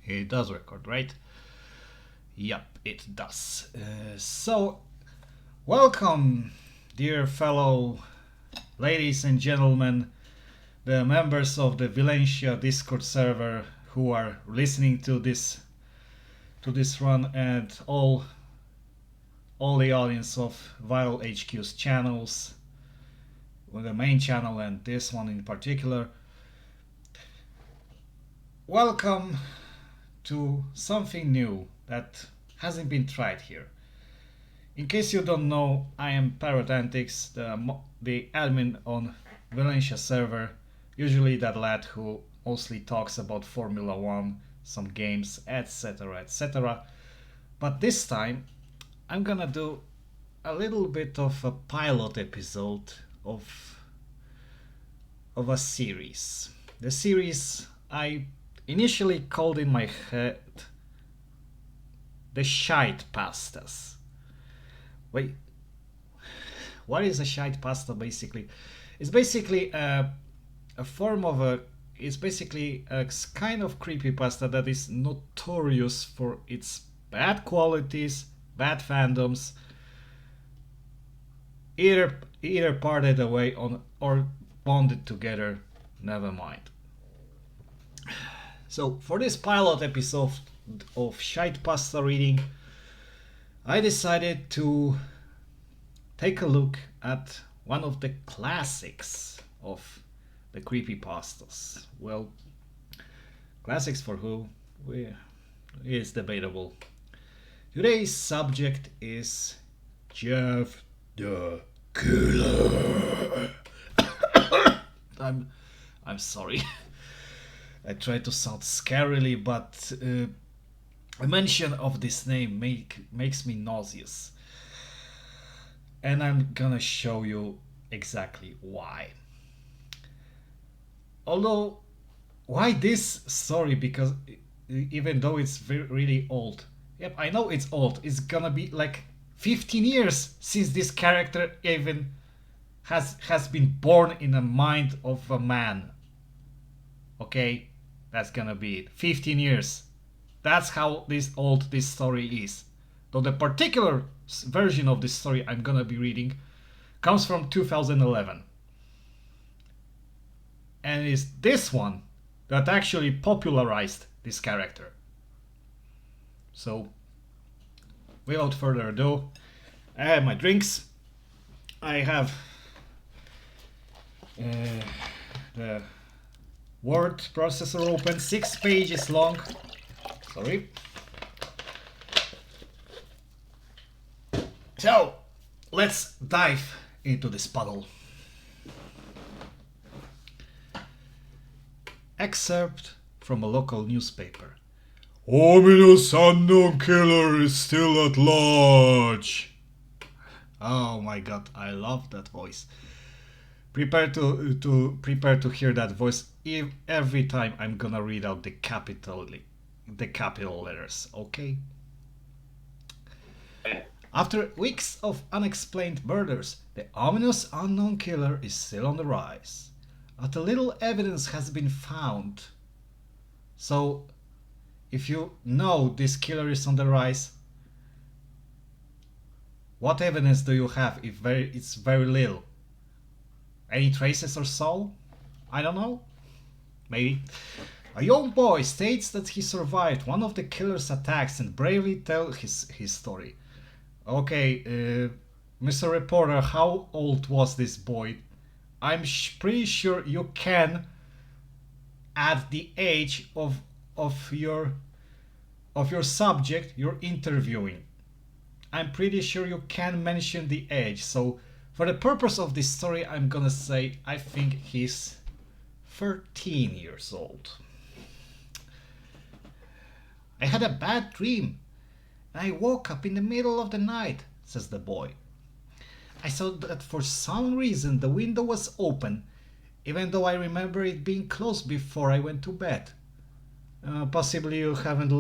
It does record, right? Yep, it does. So, welcome, dear fellow ladies and gentlemen, the members of the VileHQ Discord server who are listening to this run, and all the audience of VileHQ's channels, well, the main channel and this one in particular. Welcome to something new that hasn't been tried here. In case you don't know, I am Parrot Antics, the admin on VileHQ server, usually that lad who mostly talks about Formula 1, some games, etc, etc. But this time I'm gonna do a little bit of a pilot episode of a series. The series I initially called in my head the ShitePastas. Wait, what is a ShitePasta basically? It's basically a form of a... It's basically a kind of creepypasta that is notorious for its bad qualities, bad fandoms, either parted away on or bonded together, never mind. So for this pilot episode of ShitePasta reading, I decided to take a look at one of the classics of the creepypastas. Well, classics for who is debatable. Today's subject is Jeff the Killer. I'm sorry. I try to sound scarily, but a mention of this name makes me nauseous. And I'm gonna show you exactly why. Although, why this story? Because even though it's really old. Yep, I know it's old. It's gonna be like 15 years since this character even has been born in the mind of a man. Okay? That's gonna be it. 15 years. That's how old this story is. Though the particular version of this story I'm gonna be reading comes from 2011. And it's this one that actually popularized this character. So, without further ado, I have my drinks. I have the word processor open, 6 pages long. Sorry. So, let's dive into this puddle. Excerpt from a local newspaper. Ominous unknown killer is still at large. Oh my god, I love that voice. Prepare to hear that voice every time I'm gonna read out the capital letters, okay? After weeks of unexplained murders, the ominous unknown killer is still on the rise. But little evidence has been found. So, if you know this killer is on the rise, what evidence do you have if it's very little? Any traces or so? I don't know. Maybe. A young boy states that he survived one of the killer's attacks and bravely tells his story. Okay, Mr. Reporter, how old was this boy? I'm pretty sure you can add the age of your subject you're interviewing. I'm pretty sure you can mention the age. So for the purpose of this story, I'm gonna say I think he's 13 years old. I had a bad dream. I woke up in the middle of the night, says the boy. I saw that for some reason the window was open, even though I remember it being closed before I went to bed. Possibly you haven't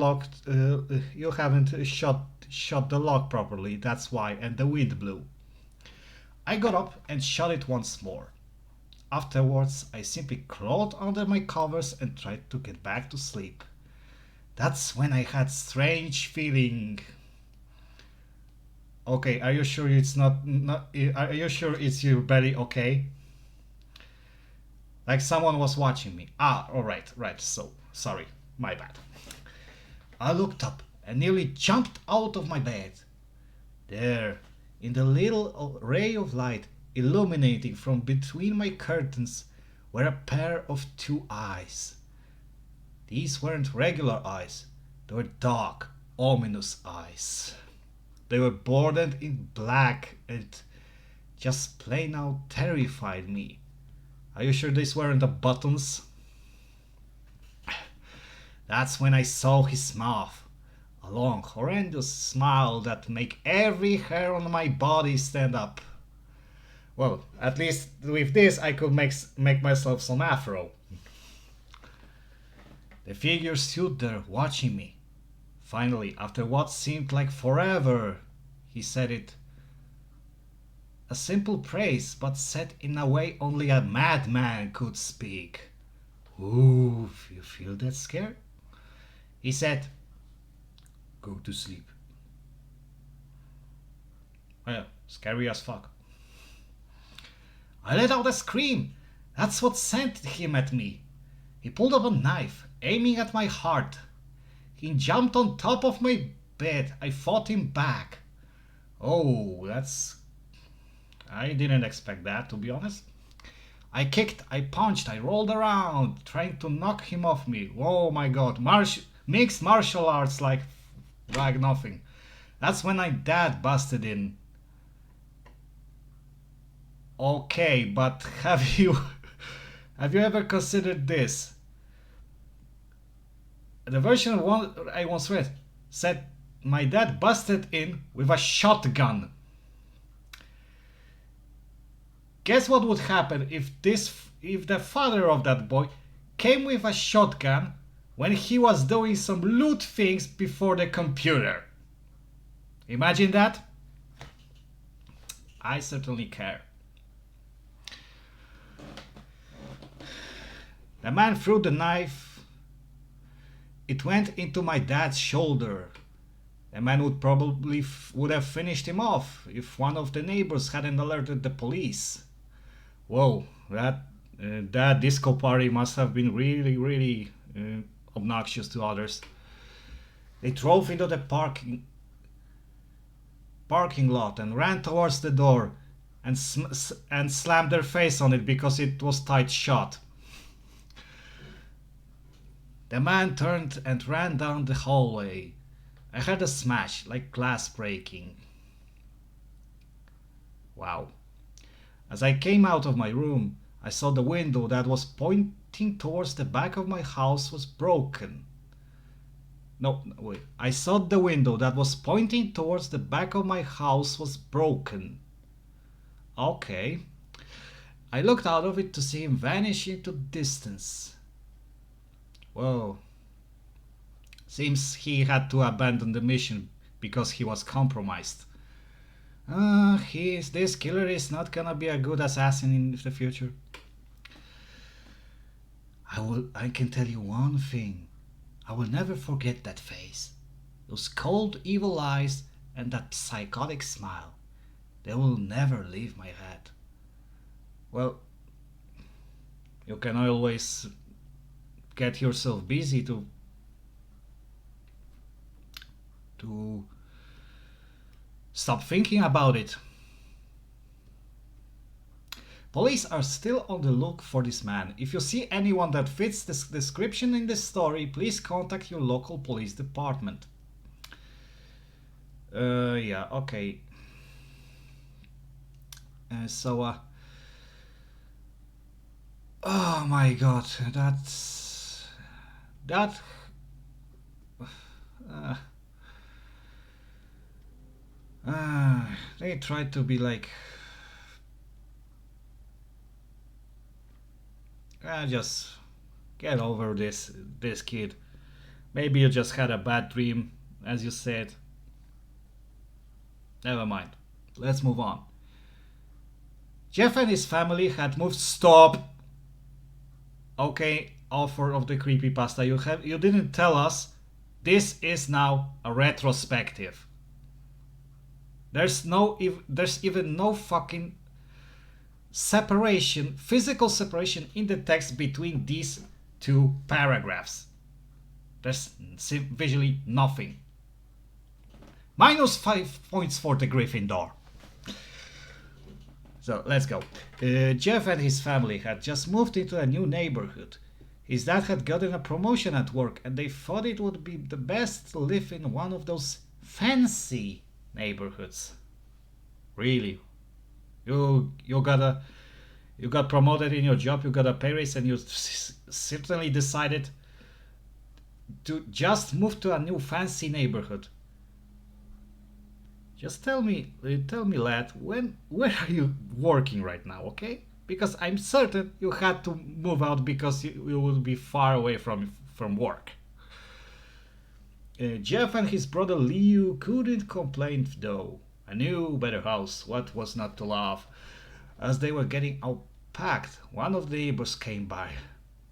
shut the lock properly, that's why, and the wind blew. I got up and shut it once more. Afterwards, I simply crawled under my covers and tried to get back to sleep. That's when I had strange feeling. Okay, are you sure it's not are you sure it's your belly okay? Like someone was watching me. Ah, alright, right, so sorry, my bad. I looked up and nearly jumped out of my bed. There, in the little ray of light illuminating from between my curtains, were a pair of two eyes. These weren't regular eyes, they were dark, ominous eyes. They were bordered in black and just plain out terrified me. Are you sure these weren't the buttons? That's when I saw his mouth. A long, horrendous smile that made every hair on my body stand up. Well, at least with this I could make myself some afro. The figure stood there watching me. Finally, after what seemed like forever, he said it. A simple praise, but said in a way only a madman could speak. Ooh, you feel that scared? He said, go to sleep. Well, scary as fuck. I let out a scream. That's what sent him at me. He pulled up a knife, aiming at my heart. He jumped on top of my bed. I fought him back. Oh, I didn't expect that, to be honest. I kicked, I punched, I rolled around, trying to knock him off me. Oh my god, mixed martial arts like nothing. That's when my dad busted in. Okay, but have you ever considered this? The version of one I once read said my dad busted in with a shotgun. Guess what would happen if the father of that boy came with a shotgun when he was doing some loot things before the computer? Imagine that? I certainly care. The man threw the knife. It went into my dad's shoulder. The man would have finished him off if one of the neighbors hadn't alerted the police. Whoa, that disco party must have been really, really obnoxious to others. They drove into the parking lot and ran towards the door and slammed their face on it because it was tight shut. The man turned and ran down the hallway. I heard a smash, like glass breaking. Wow. As I came out of my room, I saw the window that was pointing towards the back of my house was broken. No, wait. I saw the window that was pointing towards the back of my house was broken. Okay. I looked out of it to see him vanish into distance. Well, seems he had to abandon the mission because he was compromised. This killer is not gonna be a good assassin in the future. I can tell you one thing. I will never forget that face. Those cold, evil eyes and that psychotic smile. They will never leave my head. Well, you can always get yourself busy to stop thinking about it. Police are still on the look for this man. If you see anyone that fits this description in this story, please contact your local police department. Yeah, okay. Oh my god, they tried to be like, just get over this kid. Maybe you just had a bad dream, as you said. Never mind. Let's move on. Jeff and his family had moved. Stop. Okay, author of the creepypasta, you didn't tell us This is now a retrospective. There's even no fucking separation, physical separation in the text between these two paragraphs. There's visually nothing. Minus 5 points for the Gryffindor. So let's go. Jeff and his family had just moved into a new neighborhood. His dad had gotten a promotion at work and they thought it would be the best to live in one of those fancy neighborhoods. Really? You got promoted in your job, you got a pay raise, and you certainly decided to just move to a new fancy neighborhood. Just tell me, lad, where are you working right now, okay? Because I'm certain you had to move out because you would be far away from work. Jeff and his brother Leo couldn't complain though. A new, better house, what was not to love? As they were getting outpacked, one of the neighbors came by.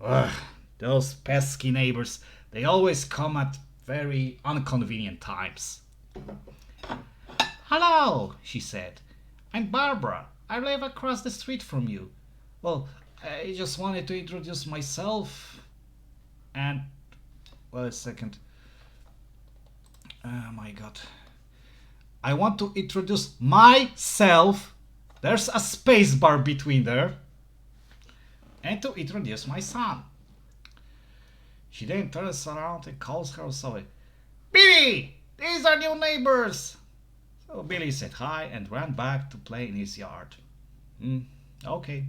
Ugh, those pesky neighbors, they always come at very inconvenient times. Hello, she said. I'm Barbara. I live across the street from you. Well, I just wanted to introduce myself and... Well, a second. Oh my god. I want to introduce myself. There's a space bar between there. And to introduce my son. She then turns around and calls her son. Billy! These are new neighbors! So Billy said hi and ran back to play in his yard. Okay.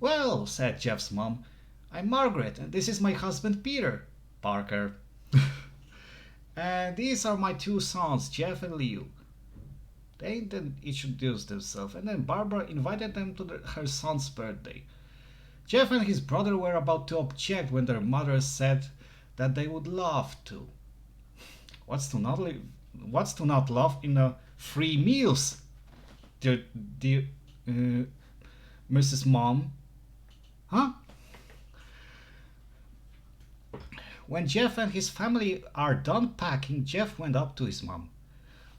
Well, said Jeff's mom, I'm Margaret and this is my husband Peter. Parker. And these are my two sons, Jeff and Leo. They then introduced themselves and then Barbara invited them to her son's birthday. Jeff and his brother were about to object when their mother said that they would love to. What's to not love in a free meals, dear Mrs. Mom? Huh? When Jeff and his family are done packing, Jeff went up to his mom.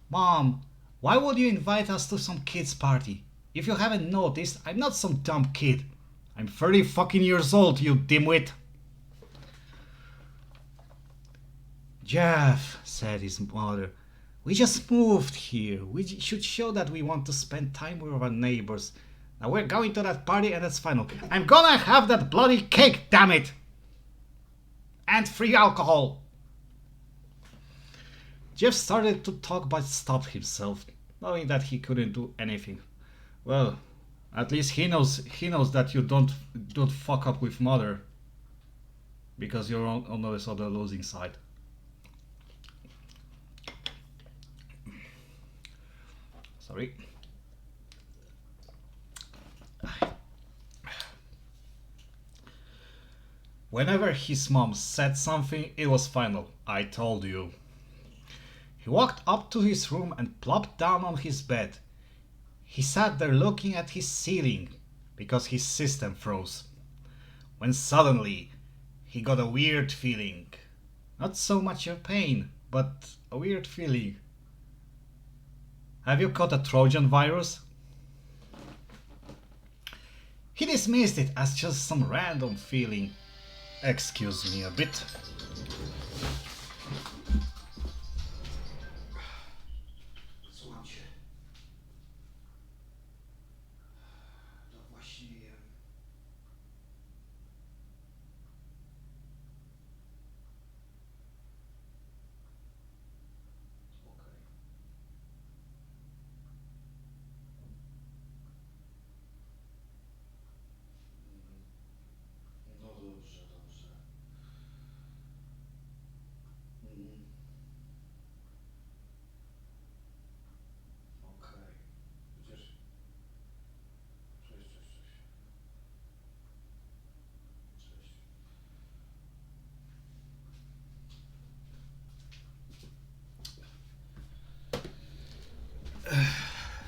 Mom, why would you invite us to some kid's party? If you haven't noticed, I'm not some dumb kid. I'm 30 fucking years old, you dimwit. Jeff, said his mother, we just moved here. We should show that we want to spend time with our neighbors. Now we're going to that party and that's final. I'm gonna have that bloody cake, damn it! And free alcohol. Jeff started to talk but stopped himself, knowing that he couldn't do anything. Well, at least he knows that you don't fuck up with mother. Because you're on the sort of losing side. Sorry. Whenever his mom said something, it was final. I told you. He walked up to his room and plopped down on his bed. He sat there looking at his ceiling because his system froze. When suddenly he got a weird feeling. Not so much a pain, but a weird feeling. Have you caught a Trojan virus? He dismissed it as just some random feeling. Excuse me a bit.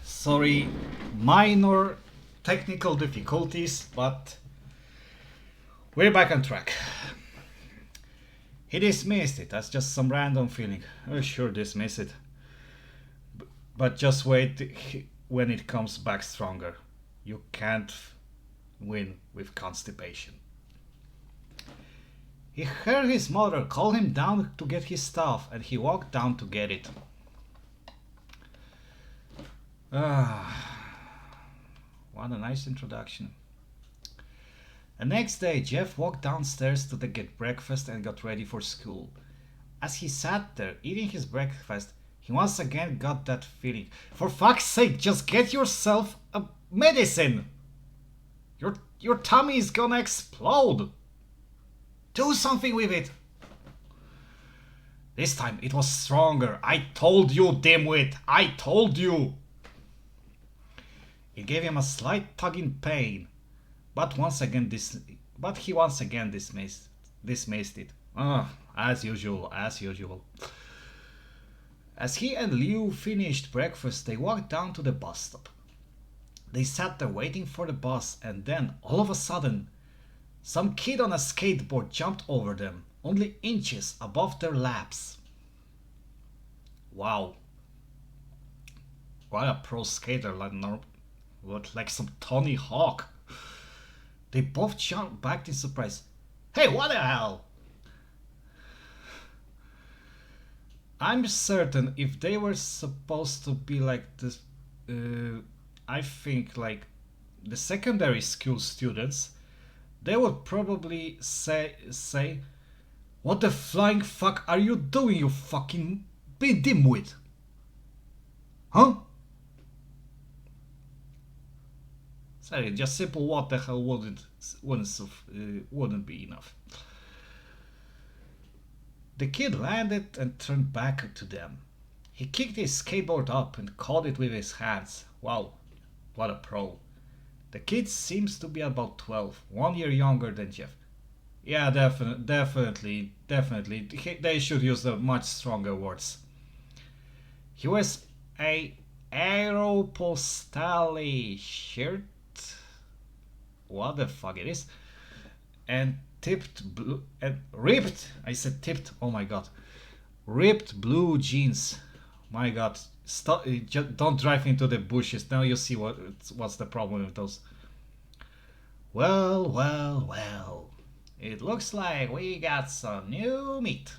Sorry, minor technical difficulties, but we're back on track. He dismissed it as just some random feeling. Oh, sure, dismiss it. But just wait when it comes back stronger. You can't win with constipation. He heard his mother call him down to get his stuff, and he walked down to get it. What a nice introduction. The next day, Jeff walked downstairs to get breakfast and got ready for school. As he sat there eating his breakfast, he once again got that feeling. For fuck's sake, just get yourself a medicine! Your tummy is gonna explode! Do something with it! This time it was stronger. I told you, dimwit! I told you! It gave him a slight tugging pain, but he once again dismissed it. As usual. As he and Liu finished breakfast, they walked down to the bus stop. They sat there waiting for the bus, and then, all of a sudden, some kid on a skateboard jumped over them, only inches above their laps. Wow. What a pro skater, like some Tony Hawk. They both jumped back in surprise. Hey, what the hell? I'm certain if they were supposed to be like this, I think like the secondary school students, they would probably say, what the flying fuck are you doing, you fucking dimwit? Huh? Sorry, just simple what the hell wouldn't be enough. The kid landed and turned back to them. He kicked his skateboard up and caught it with his hands. Wow, what a pro. The kid seems to be about 12, 1 year younger than Jeff. Yeah, definitely. They should use the much stronger words. He wears a Aeropostale shirt. What the fuck it is? And ripped. I said tipped. Oh my god. Ripped blue jeans. My god. Stop. Just don't drive into the bushes. Now you see what's the problem with those. Well. It looks like we got some new meat.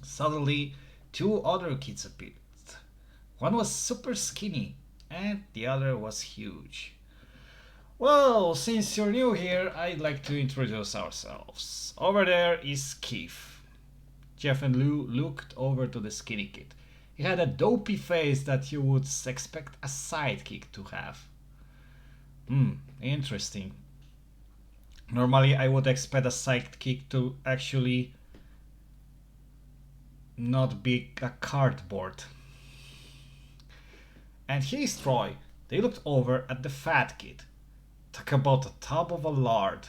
Suddenly, 2 other kids appeared. One was super skinny, and the other was huge. Well, since you're new here, I'd like to introduce ourselves. Over there is Keith. Jeff and Lou looked over to the skinny kid. He had a dopey face that you would expect a sidekick to have. Interesting. Normally I would expect a sidekick to actually not be a cardboard. And here's Troy. They looked over at the fat kid. Talk about a tub of a lard.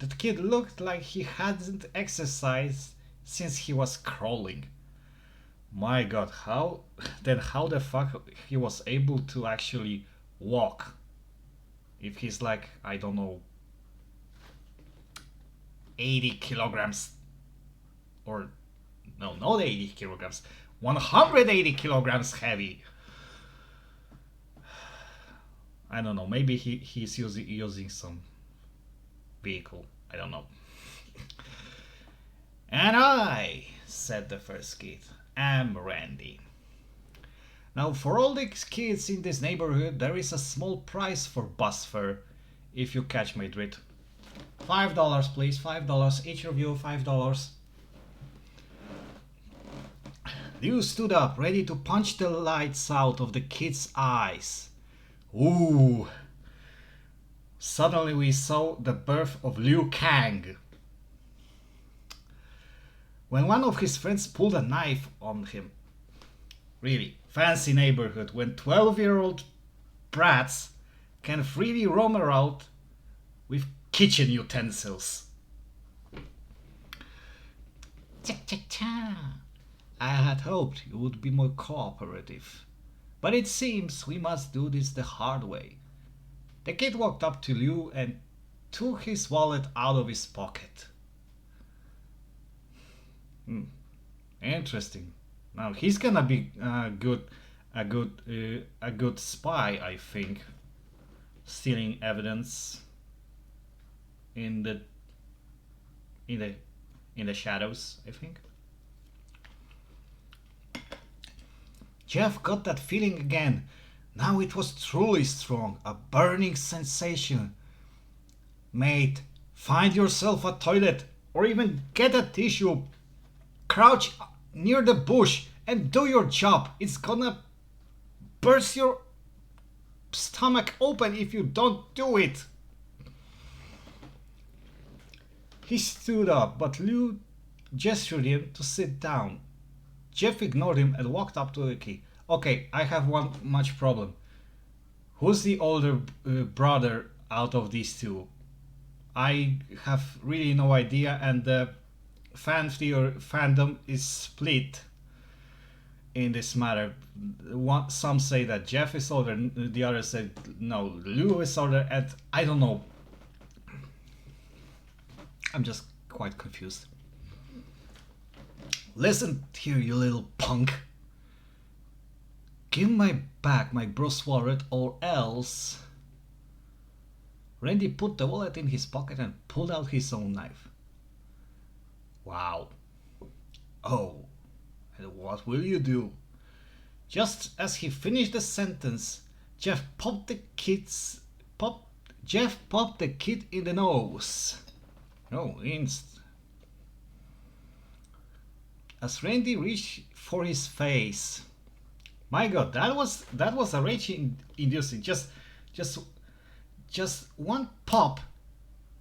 That kid looked like he hadn't exercised since he was crawling. My god, how the fuck he was able to actually walk? If he's like, I don't know, 80 kilograms, or no, not 80 kilograms, 180 kilograms heavy. I don't know, maybe he's using some vehicle, I don't know. And I, said the first kid, am Randy. Now for all the kids in this neighborhood, there is a small price for bus fare, if you catch my drift. $5 please, $5, each of you $5. Liu stood up, ready to punch the lights out of the kid's eyes. Ooh! Suddenly we saw the birth of Liu Kang. When one of his friends pulled a knife on him. Really, fancy neighborhood when 12-year-old brats can freely roam around with kitchen utensils. Cha-cha-cha. I had hoped you would be more cooperative. But it seems we must do this the hard way. The kid walked up to Liu and took his wallet out of his pocket. interesting. Now he's gonna be a good spy, I think. Stealing evidence in the shadows, I think. Jeff got that feeling again. Now it was truly strong, a burning sensation. Mate, find yourself a toilet or even get a tissue. Crouch near the bush and do your job. It's gonna burst your stomach open if you don't do it. He stood up, but Lou gestured him to sit down. Jeff ignored him and walked up to the key. Okay, I have one much problem. Who's the older brother out of these two? I have really no idea, and the fandom is split in this matter. Some say that Jeff is older, the others say no, Lou is older, and I don't know. I'm just quite confused. Listen here, you little punk. Give me back my Bruce wallet or else... Randy put the wallet in his pocket and pulled out his own knife. Wow. Oh, and what will you do? Just as he finished the sentence, Jeff popped the kid in the nose. No, as Randy reached for his face. My God, that was a rage-inducing. Just one pop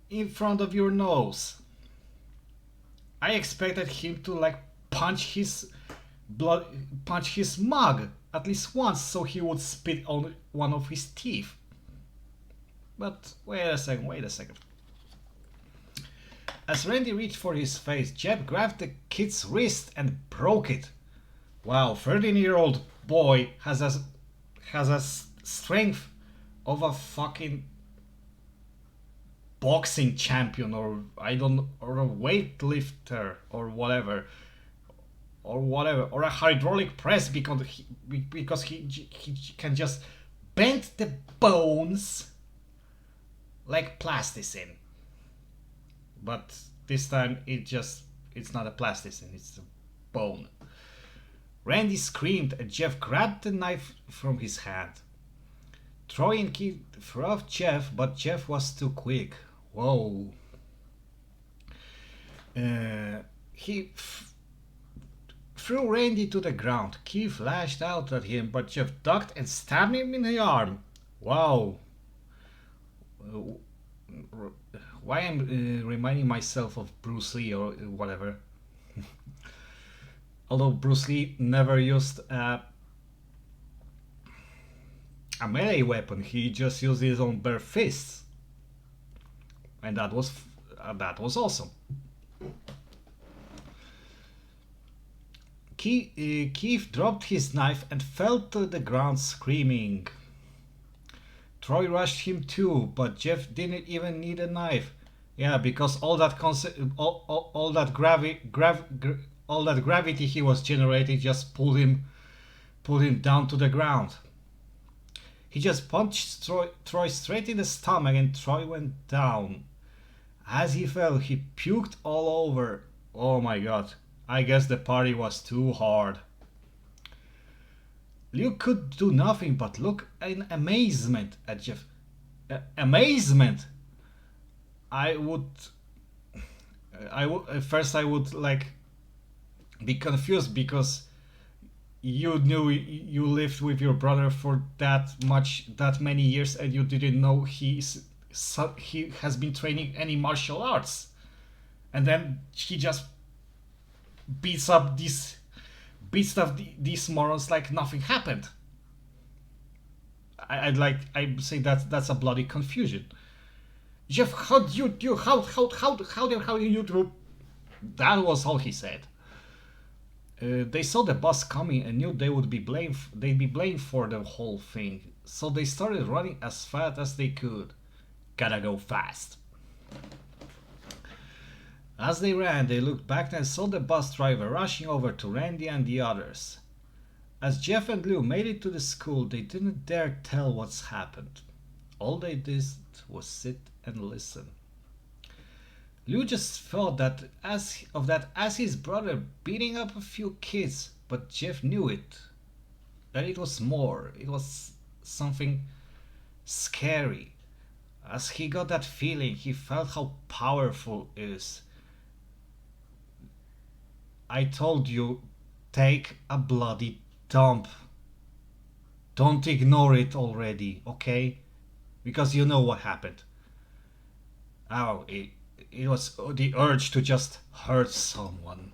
in front of your nose. I expected him to like punch his mug at least once so he would spit on one of his teeth. But wait a second. As Randy reached for his face, Jeb grabbed the kid's wrist and broke it. Wow, 13-year-old boy has a strength of a fucking boxing champion, or a weightlifter, or whatever, or a hydraulic press, because he can just bend the bones like plasticine. But this time it's not a plasticine, it's a bone. Randy screamed and Jeff grabbed the knife from his hand. Troy and Keith threw off Jeff, but Jeff was too quick. Whoa. He threw Randy to the ground. Keith lashed out at him, but Jeff ducked and stabbed him in the arm. Wow. Why am reminding myself of Bruce Lee or whatever. Although Bruce Lee never used a melee weapon, he just used his own bare fists, and that was awesome. Keith dropped his knife and fell to the ground screaming. Troy rushed him too, but Jeff didn't even need a knife. Yeah, because all that gravity he was generating just pulled him down to the ground. He just punched Troy straight in the stomach and Troy went down. As he fell, he puked all over. Oh my God, I guess the party was too hard. Luke could do nothing but look in amazement at Jeff. Amazement! I would at first like be confused, because you knew you lived with your brother for that many years and you didn't know he has been training any martial arts, and then he just beats up these morons like nothing happened. I'd say that's a bloody confusion. Jeff, how do you do? How you do? That was all he said. They saw the bus coming and knew they'd be blamed for the whole thing, so they started running as fast as they could. Gotta go fast. As they ran, they looked back and saw the bus driver rushing over to Randy and the others. As Jeff and Lou made it to the school, they didn't dare tell what's happened. All they did was sit and listen. Lou just thought that as his brother beating up a few kids, but Jeff knew it. That it was more. It was something scary. As he got that feeling, he felt how powerful it is. I told you, take a bloody dump. Don't ignore it already, okay? Because you know what happened. Oh, it was the urge to just hurt someone.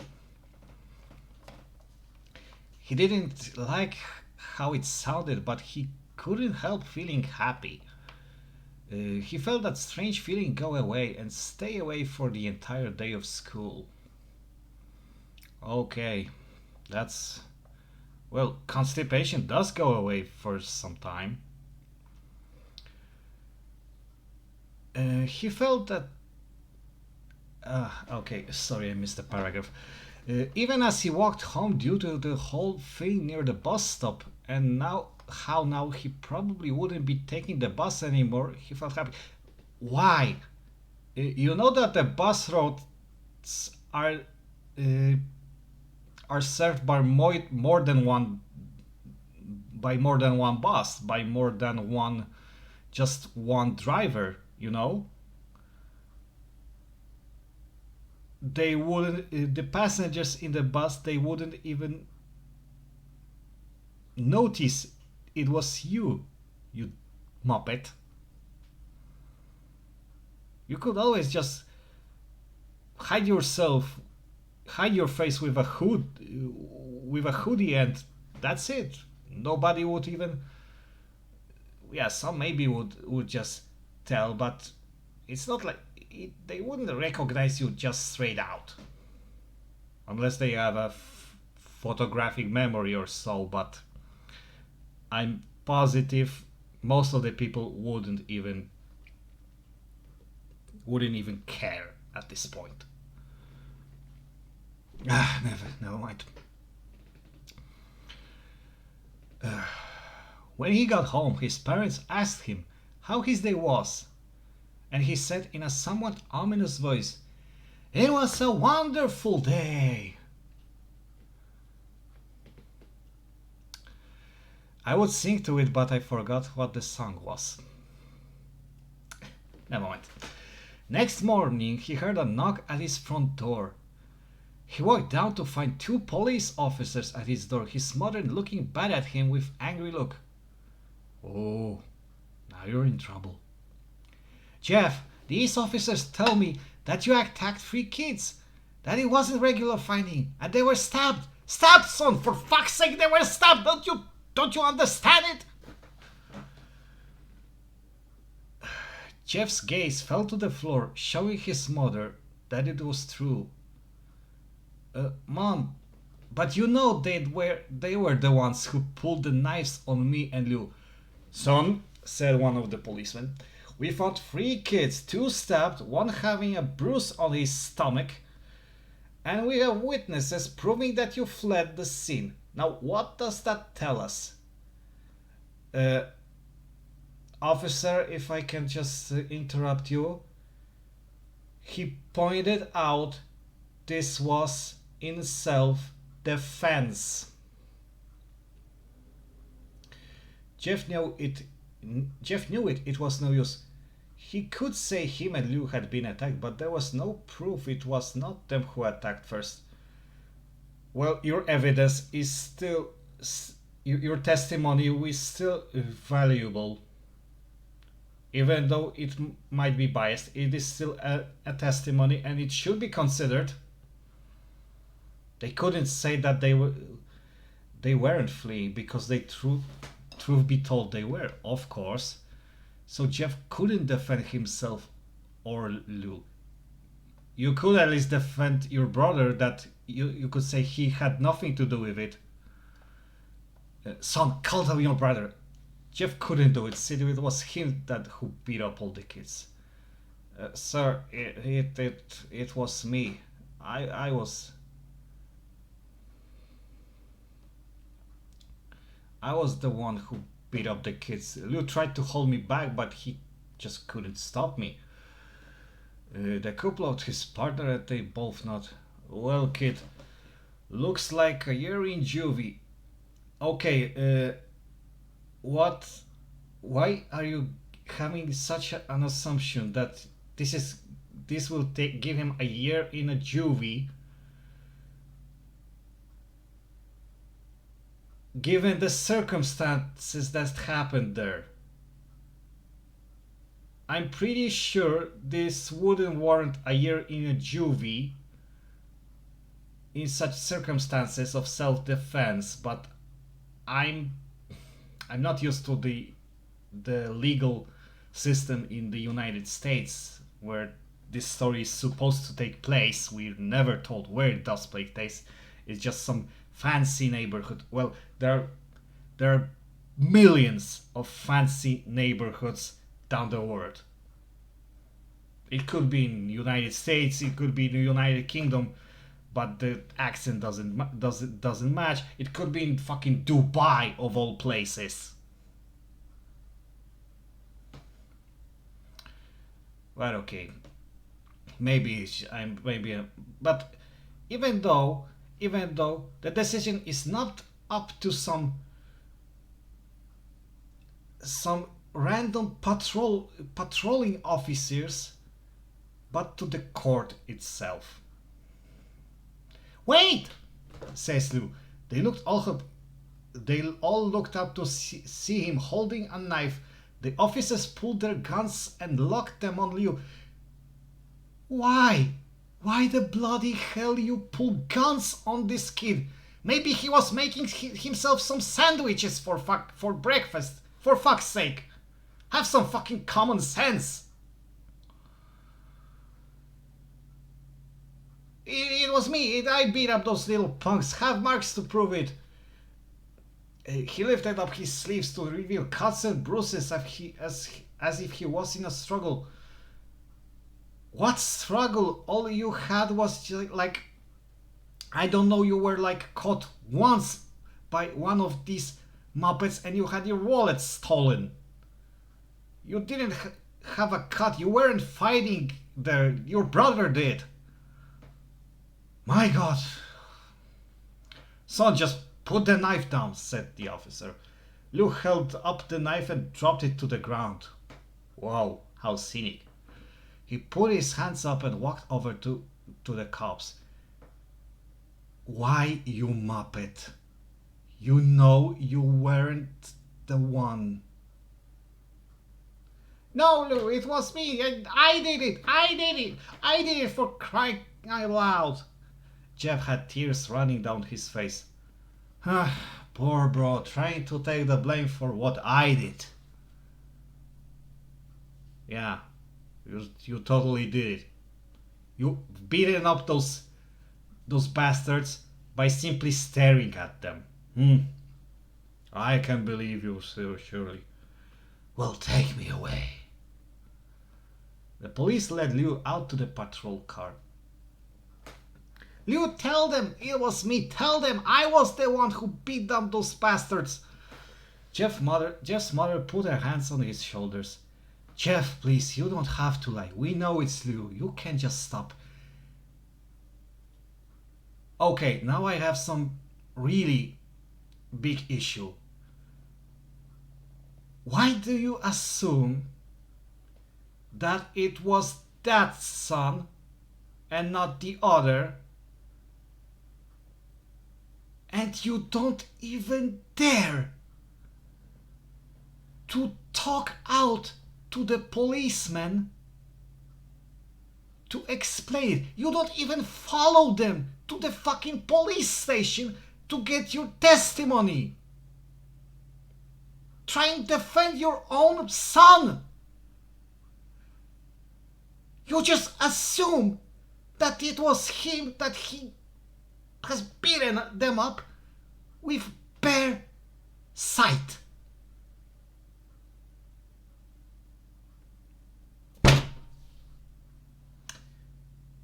He didn't like how it sounded, but he couldn't help feeling happy. He felt that strange feeling go away and stay away for the entire day of school. Okay, that's... well, constipation does go away for some time. He felt that... okay, sorry, I missed a paragraph. Even as he walked home due to the whole thing near the bus stop, and now he probably wouldn't be taking the bus anymore, he felt happy. Why? You know that the bus routes are served by more than one bus, by more than one driver, you know? They wouldn't, the passengers in the bus, they wouldn't even notice it was you muppet. You could always just hide your face with a hoodie, and that's it. Nobody would even... yeah, some maybe would just tell, but it's not like they wouldn't recognize you just straight out, unless they have a photographic memory or so. But I'm positive most of the people wouldn't even care at this point. Never mind. When he got home, his parents asked him how his day was, and he said in a somewhat ominous voice, "It was a wonderful day." I would sing to it, but I forgot what the song was. Never mind. Next morning, he heard a knock at his front door. He walked down to find 2 police officers at his door, his mother looking back at him with angry look. "Oh, now you're in trouble." "Jeff, these officers tell me that you attacked 3 kids, that it wasn't regular fighting, and they were stabbed. Stabbed, son! For fuck's sake, they were stabbed! Don't you understand it?" Jeff's gaze fell to the floor, showing his mother that it was true. Mom, but you know they were the ones who pulled the knives on me and Lou." "Son," said one of the policemen, "we found 3 kids, 2 stabbed, 1 having a bruise on his stomach, and we have witnesses proving that you fled the scene. Now, what does that tell us?" Officer, if I can just interrupt you. He pointed out this was in self-defense. Jeff knew it. It was no use. He could say him and Lou had been attacked, but there was no proof it was not them who attacked first. "Well, your evidence is still... your testimony is still valuable. Even though it might be biased, it is still a testimony and it should be considered." They couldn't say that they weren't fleeing, because truth be told, they were, of course. So Jeff couldn't defend himself or Lou. You could at least defend your brother, that you could say he had nothing to do with it. "Son, call him your brother." Jeff couldn't do it. See, it was him who beat up all the kids. Sir, it was me. I was I was the one who beat up the kids. Liu tried to hold me back, but he just couldn't stop me. The couple out his partner and they both not. Well, kid, looks like a year in juvie. Okay, what? Why are you having such an assumption that this will give him a year in a juvie? Given the circumstances that happened there, I'm pretty sure this wouldn't warrant a year in a juvie in such circumstances of self-defense, but I'm I'm not used to the legal system in the United States where this story is supposed to take place. We're never told where it does take place. It's just some fancy neighborhood. Well, there are millions of fancy neighborhoods down the world. It could be in United States, it could be in the United Kingdom, but the accent doesn't match. It could be in fucking Dubai of all places. But okay, but even though the decision is not up to some random patrolling officers, but to the court itself. Wait, says Lou. They all looked up to see him holding a knife. The officers pulled their guns and locked them on Liu. Why? Why the bloody hell you pull guns on this kid? Maybe he was making himself some sandwiches for breakfast. For fuck's sake. Have some fucking common sense. It was me. I beat up those little punks. Have marks to prove it. He lifted up his sleeves to reveal cuts and bruises as if he was in a struggle. What struggle? All you had was just like, I don't know, you were like caught once by one of these Muppets and you had your wallet stolen. You didn't have a cut. You weren't fighting there. Your brother did. My God. Son, just put the knife down, said the officer. Liu held up the knife and dropped it to the ground. Wow, how cynic. He put his hands up and walked over to the cops. Why, you Muppet? You know you weren't the one. No, Lou, it was me. I did it. I did it for crying out loud. Jeff had tears running down his face. Poor bro, trying to take the blame for what I did. Yeah, you totally did it. You beaten up those bastards by simply staring at them. I can believe you, sir, surely. Well, take me away. The police led Liu out to the patrol car. Liu, tell them it was me. Tell them I was the one who beat down those bastards. Jeff's mother put her hands on his shoulders. Jeff, please, you don't have to lie. We know it's Liu. You can just stop. Okay, now I have some really big issue. Why do you assume that it was that son and not the other? And you don't even dare to talk out to the policeman to explain it. You don't even follow them to the fucking police station to get your testimony. Try and defend your own son. You just assume that it was him, that he has beaten them up with bare sight.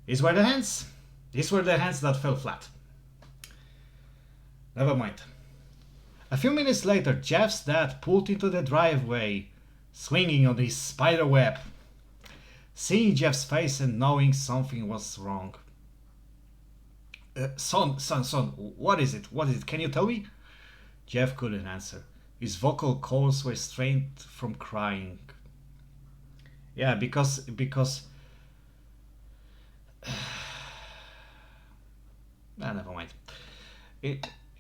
These were the hands. These were the hands that fell flat. Never mind. A few minutes later, Jeff's dad pulled into the driveway, swinging on his spider web. Seeing Jeff's face and knowing something was wrong. Son, what is it? What is it? Can you tell me? Jeff couldn't answer. His vocal cords were strained from crying. Yeah, because never mind.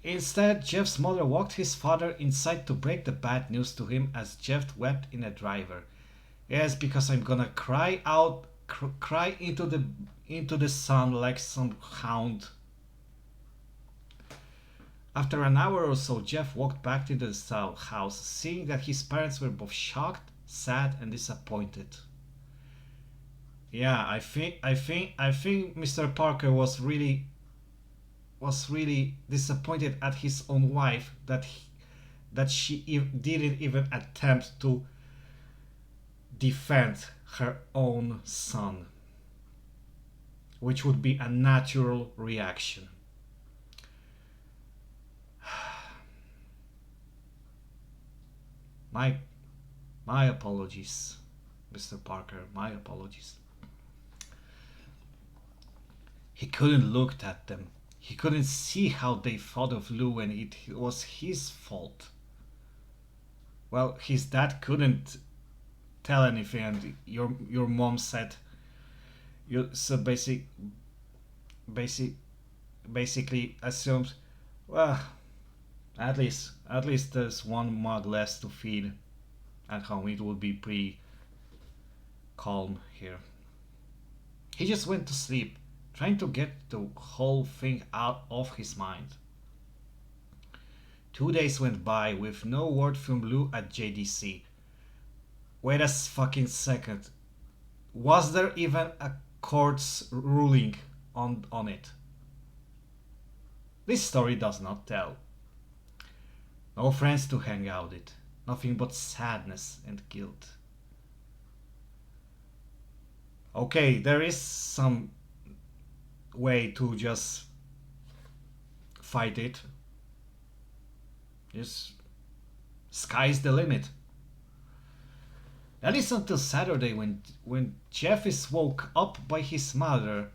Instead, Jeff's mother walked his father inside to break the bad news to him as Jeff wept in the driver. Yes, because I'm gonna cry out, cry into the sun like some hound. After an hour or so, Jeff walked back to the house, seeing that his parents were both shocked, sad, and disappointed. Yeah, I think Mr. Parker was really disappointed at his own wife that she didn't even attempt to defend her own son, which would be a natural reaction. My apologies, Mr. Parker, my apologies. He couldn't look at them. He couldn't see how they thought of Lou, and it was his fault. Well, his dad couldn't tell anything, and your mom said basically assumed, well, at least there's one mug less to feed at home. It would be pretty calm here. He just went to sleep, trying to get the whole thing out of his mind. 2 days went by with no word from Lou at JDC. Wait a fucking second. Was there even a court's ruling on it? This story does not tell. No friends to hang out with. Nothing but sadness and guilt. Okay, there is some way to just fight it. Just sky's the limit. That is until Saturday when Jeff is woke up by his mother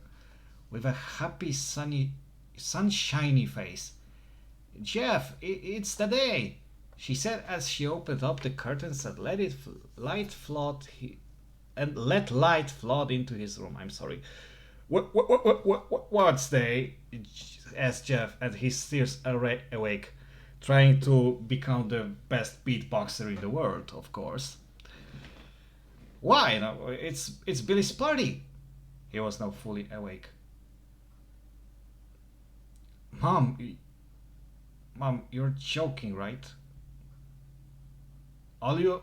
with a happy sunshiny face. Jeff, it's the day, she said as she opened up the curtains and let light flood into his room. I'm sorry. What's day? Asked Jeff, and he stares awake, trying to become the best beatboxer in the world, of course. Why? No, it's Billy's party. He was now fully awake. Mom, you're joking, right? All you...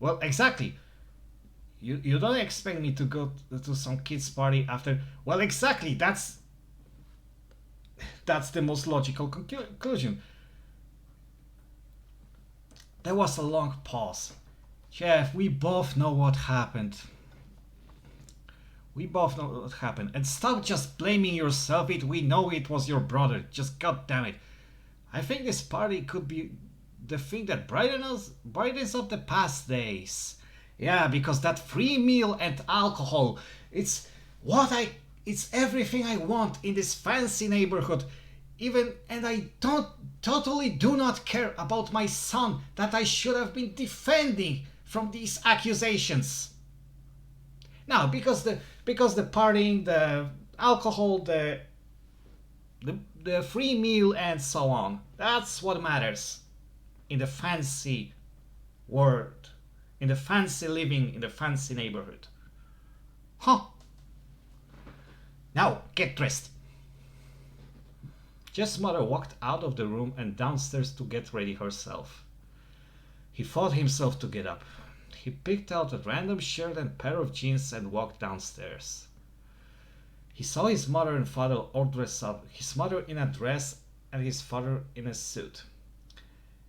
Well, exactly. You don't expect me to go to some kid's party after... Well, exactly, that's the most logical conclusion. There was a long pause. Jeff, we both know what happened. And stop just blaming yourself. We know it was your brother. Just goddamn it. I think this party could be the thing that brightens up the past days. Yeah, because that free meal and alcohol, it's everything I want in this fancy neighborhood. And I totally do not care about my son that I should have been defending from these accusations. Now, because the partying, the alcohol, the free meal and so on, that's what matters in the fancy world, in the fancy living, in the fancy neighborhood. Huh. Now, get dressed. Jeff's mother walked out of the room and downstairs to get ready herself. He fought himself to get up. He picked out a random shirt and pair of jeans and walked downstairs. He saw his mother and father all dressed up, his mother in a dress and his father in a suit.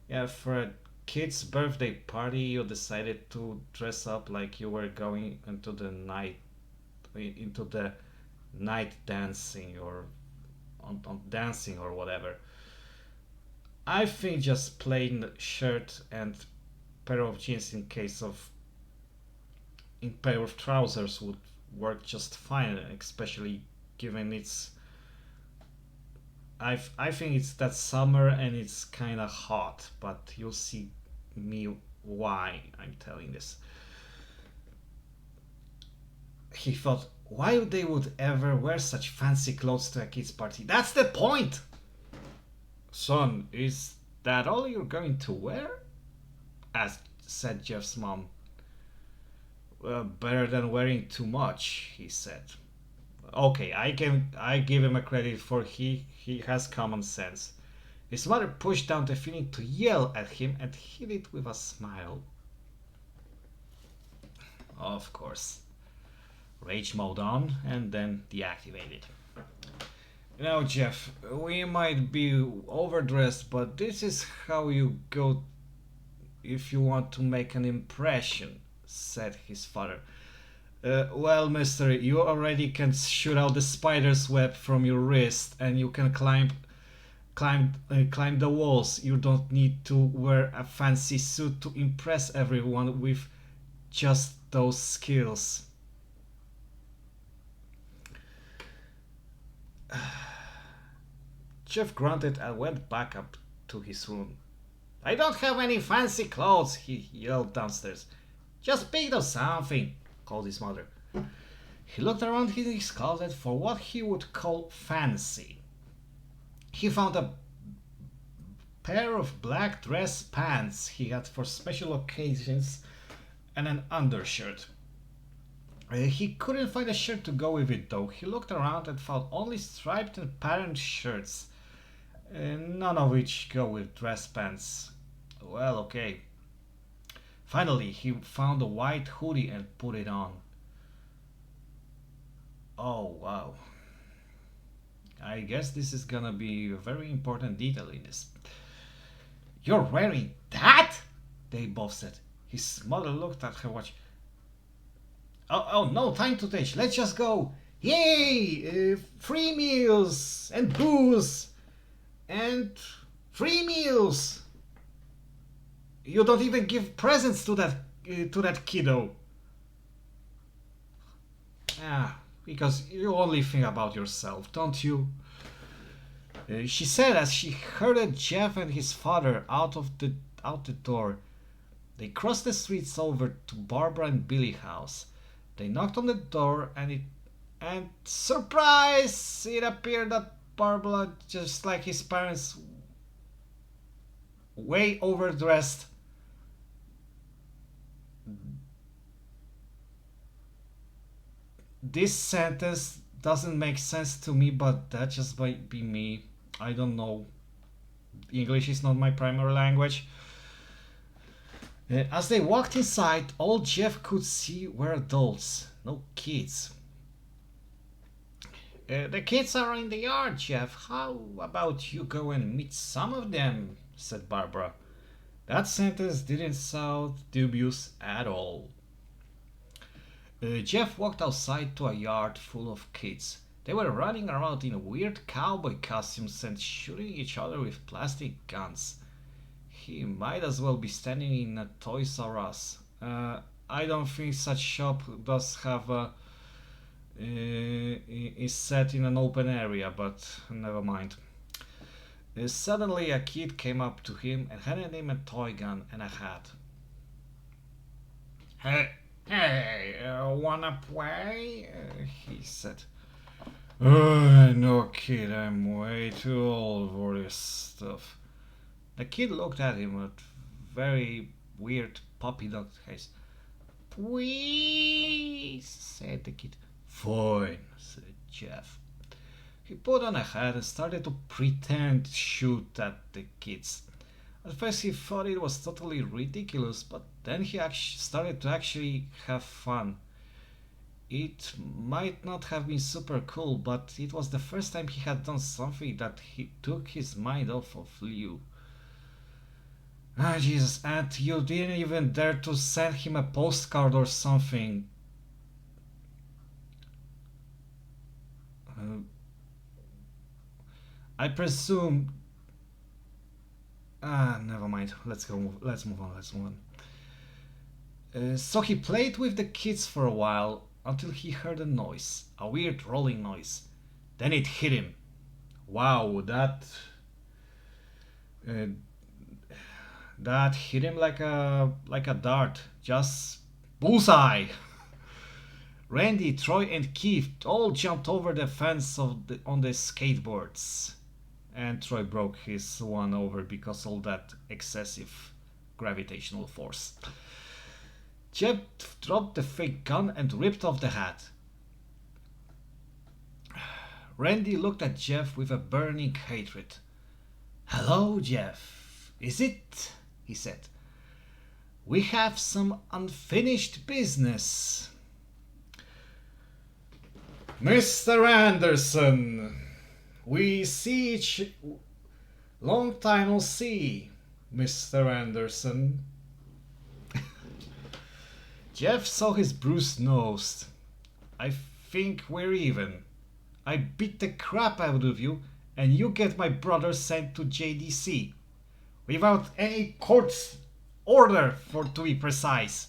Yeah, for a kid's birthday party, you decided to dress up like you were going into the night dancing or on dancing or whatever. I think just plain shirt and pair of jeans in pair of trousers would work just fine, especially given it's I think it's that summer and it's kind of hot, but you'll see me why I'm telling this. He thought, why they would ever wear such fancy clothes to a kid's party? That's the point! Son, is that all you're going to wear? Said Jeff's mom. Well, better than wearing too much, he said. Okay, I give him a credit for he has common sense. His mother pushed down the feeling to yell at him and hid it with a smile. Of course. Rage mode on and then deactivated. Now, Jeff, we might be overdressed, but this is how you go if you want to make an impression, said his father. Well, mister, you already can shoot out the spider's web from your wrist and you can climb the walls. You don't need to wear a fancy suit to impress everyone with just those skills. Jeff grunted and went back up to his room. I don't have any fancy clothes, he yelled downstairs. Just pick up something, called his mother. He looked around in his closet for what he would call fancy. He found a pair of black dress pants he had for special occasions and an undershirt. He couldn't find a shirt to go with it though. He looked around and found only striped and patterned shirts, none of which go with dress pants. Well, okay. Finally, he found a white hoodie and put it on. Oh, wow. I guess this is gonna be a very important detail in this. You're wearing that? They both said. His mother looked at her watch. Oh, no time to take. Let's just go. Yay! Free meals and booze and free meals. You don't even give presents to that kiddo. Because you only think about yourself, don't you? She said as she herded Jeff and his father out the door. They crossed the streets over to Barbara and Billy's house. They knocked on the door and surprise! It appeared that Barbara, just like his parents, way overdressed. This sentence doesn't make sense to me, but that just might be me. I don't know. English is not my primary language. As they walked inside, all Jeff could see were adults, no kids. The kids are in the yard, Jeff. How about you go and meet some of them? Said Barbara. That sentence didn't sound dubious at all. Jeff walked outside to a yard full of kids. They were running around in weird cowboy costumes and shooting each other with plastic guns. He might as well be standing in a Toys R Us. I don't think such shop does have is set in an open area, but never mind. Suddenly a kid came up to him and handed him a toy gun and a hat. Hey, wanna play? He said. No kid, I'm way too old for this stuff. The kid looked at him with very weird puppy dog face. Please, said the kid. Fine, said Jeff. He put on a hat and started to pretend to shoot at the kids. At first he thought it was totally ridiculous, but then he started to actually have fun. It might not have been super cool, but it was the first time he had done something that he took his mind off of Liu. Jesus, and you didn't even dare to send him a postcard or something. I presume. Never mind. Let's go. Let's move on. So he played with the kids for a while until he heard a noise, a weird rolling noise. Then it hit him. Wow, that hit him like a dart. Just bullseye. Randy, Troy, and Keith all jumped over the fence on the skateboards. And Troy broke his one over because of that excessive gravitational force. Jeff dropped the fake gun and ripped off the hat. Randy looked at Jeff with a burning hatred. "Hello, Jeff. Is it?" he said. "We have some unfinished business." "Mr. Anderson, we see each... Long time no see, Mr. Anderson." Jeff saw his bruised nose. "I think we're even. I beat the crap out of you, and you get my brother sent to JDC. Without any court's order, to be precise."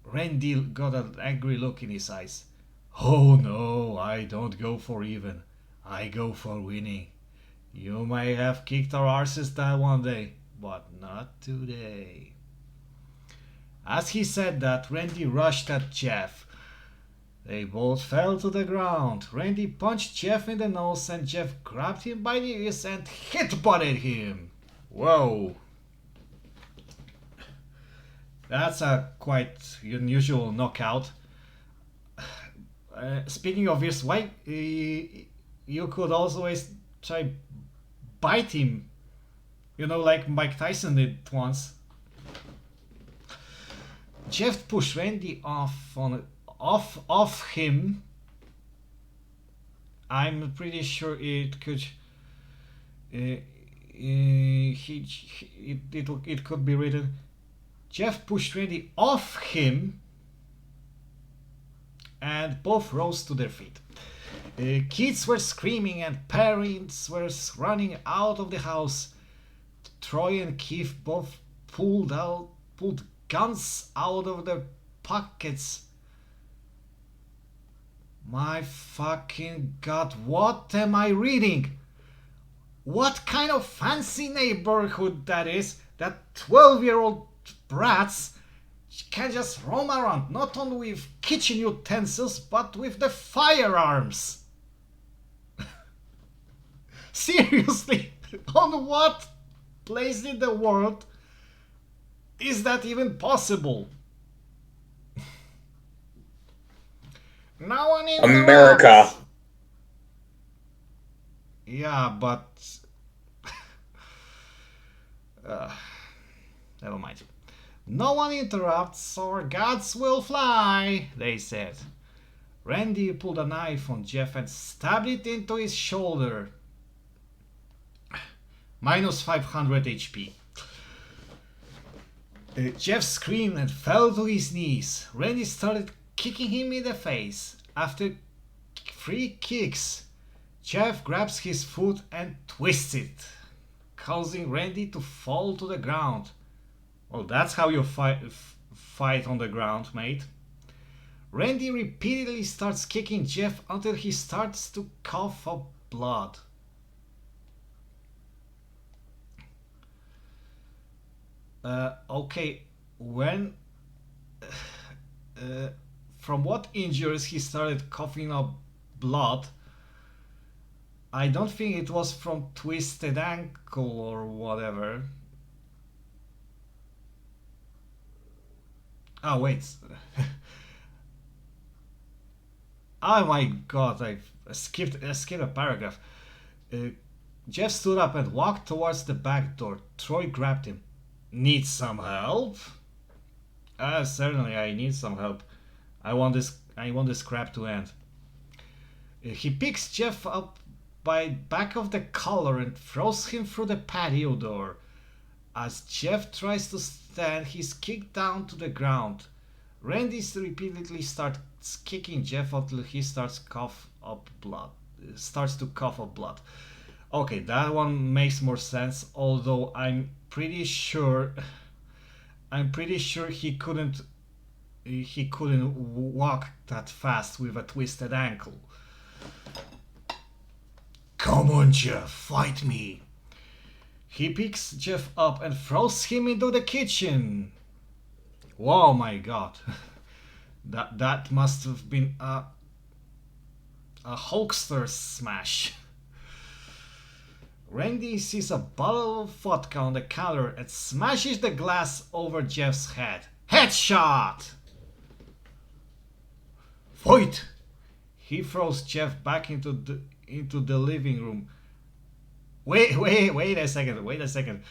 Randy got an angry look in his eyes. "Oh no, I don't go for even. I go for winning. You may have kicked our arses that one day, but not today." As he said that, Randy rushed at Jeff. They both fell to the ground. Randy punched Jeff in the nose and Jeff grabbed him by the ears and hit-butted him. Whoa. That's a quite unusual knockout. Speaking of this, why you could always try bite him, like Mike Tyson did once. Jeff pushed Randy off him. I'm pretty sure it could. It could be written. Jeff pushed Randy off him, and both rose to their feet. Kids were screaming and parents were running out of the house. Troy and Keith both pulled guns out of their pockets. My fucking God, what am I reading? What kind of fancy neighborhood that is, that 12-year-old brats can just roam around, not only with kitchen utensils, but with the firearms. Seriously, on what place in the world is that even possible? No one interrupts. America. Yeah, but never mind. "No one interrupts or gods will fly," they said. Randy pulled a knife on Jeff and stabbed it into his shoulder. Minus 500 HP. Jeff screamed and fell to his knees. Randy started kicking him in the face. After 3 kicks, Jeff grabs his foot and twists it, causing Randy to fall to the ground. Well, that's how you fight on the ground, mate. Randy repeatedly starts kicking Jeff until he starts to cough up blood. Okay, when... from what injuries he started coughing up blood, I don't think it was from twisted ankle or whatever. Oh, wait. Oh my God, I skipped a paragraph. Jeff stood up and walked towards the back door. Troy grabbed him. "Need some help?" Certainly I need some help. I want this crap to end. He picks Jeff up by back of the collar and throws him through the patio door. As Jeff tries to stand, he's kicked down to the ground. Randy repeatedly starts kicking Jeff until he starts cough up blood. Starts to cough up blood. Okay, that one makes more sense. Although I'm pretty sure he couldn't walk that fast with a twisted ankle. Come on, Jeff, fight me. He picks Jeff up and throws him into the kitchen. Oh my god. That must have been a Hulkster smash. Randy sees a bottle of vodka on the counter and smashes the glass over Jeff's head. Headshot! Fight! He throws Jeff back into the living room. Wait a second.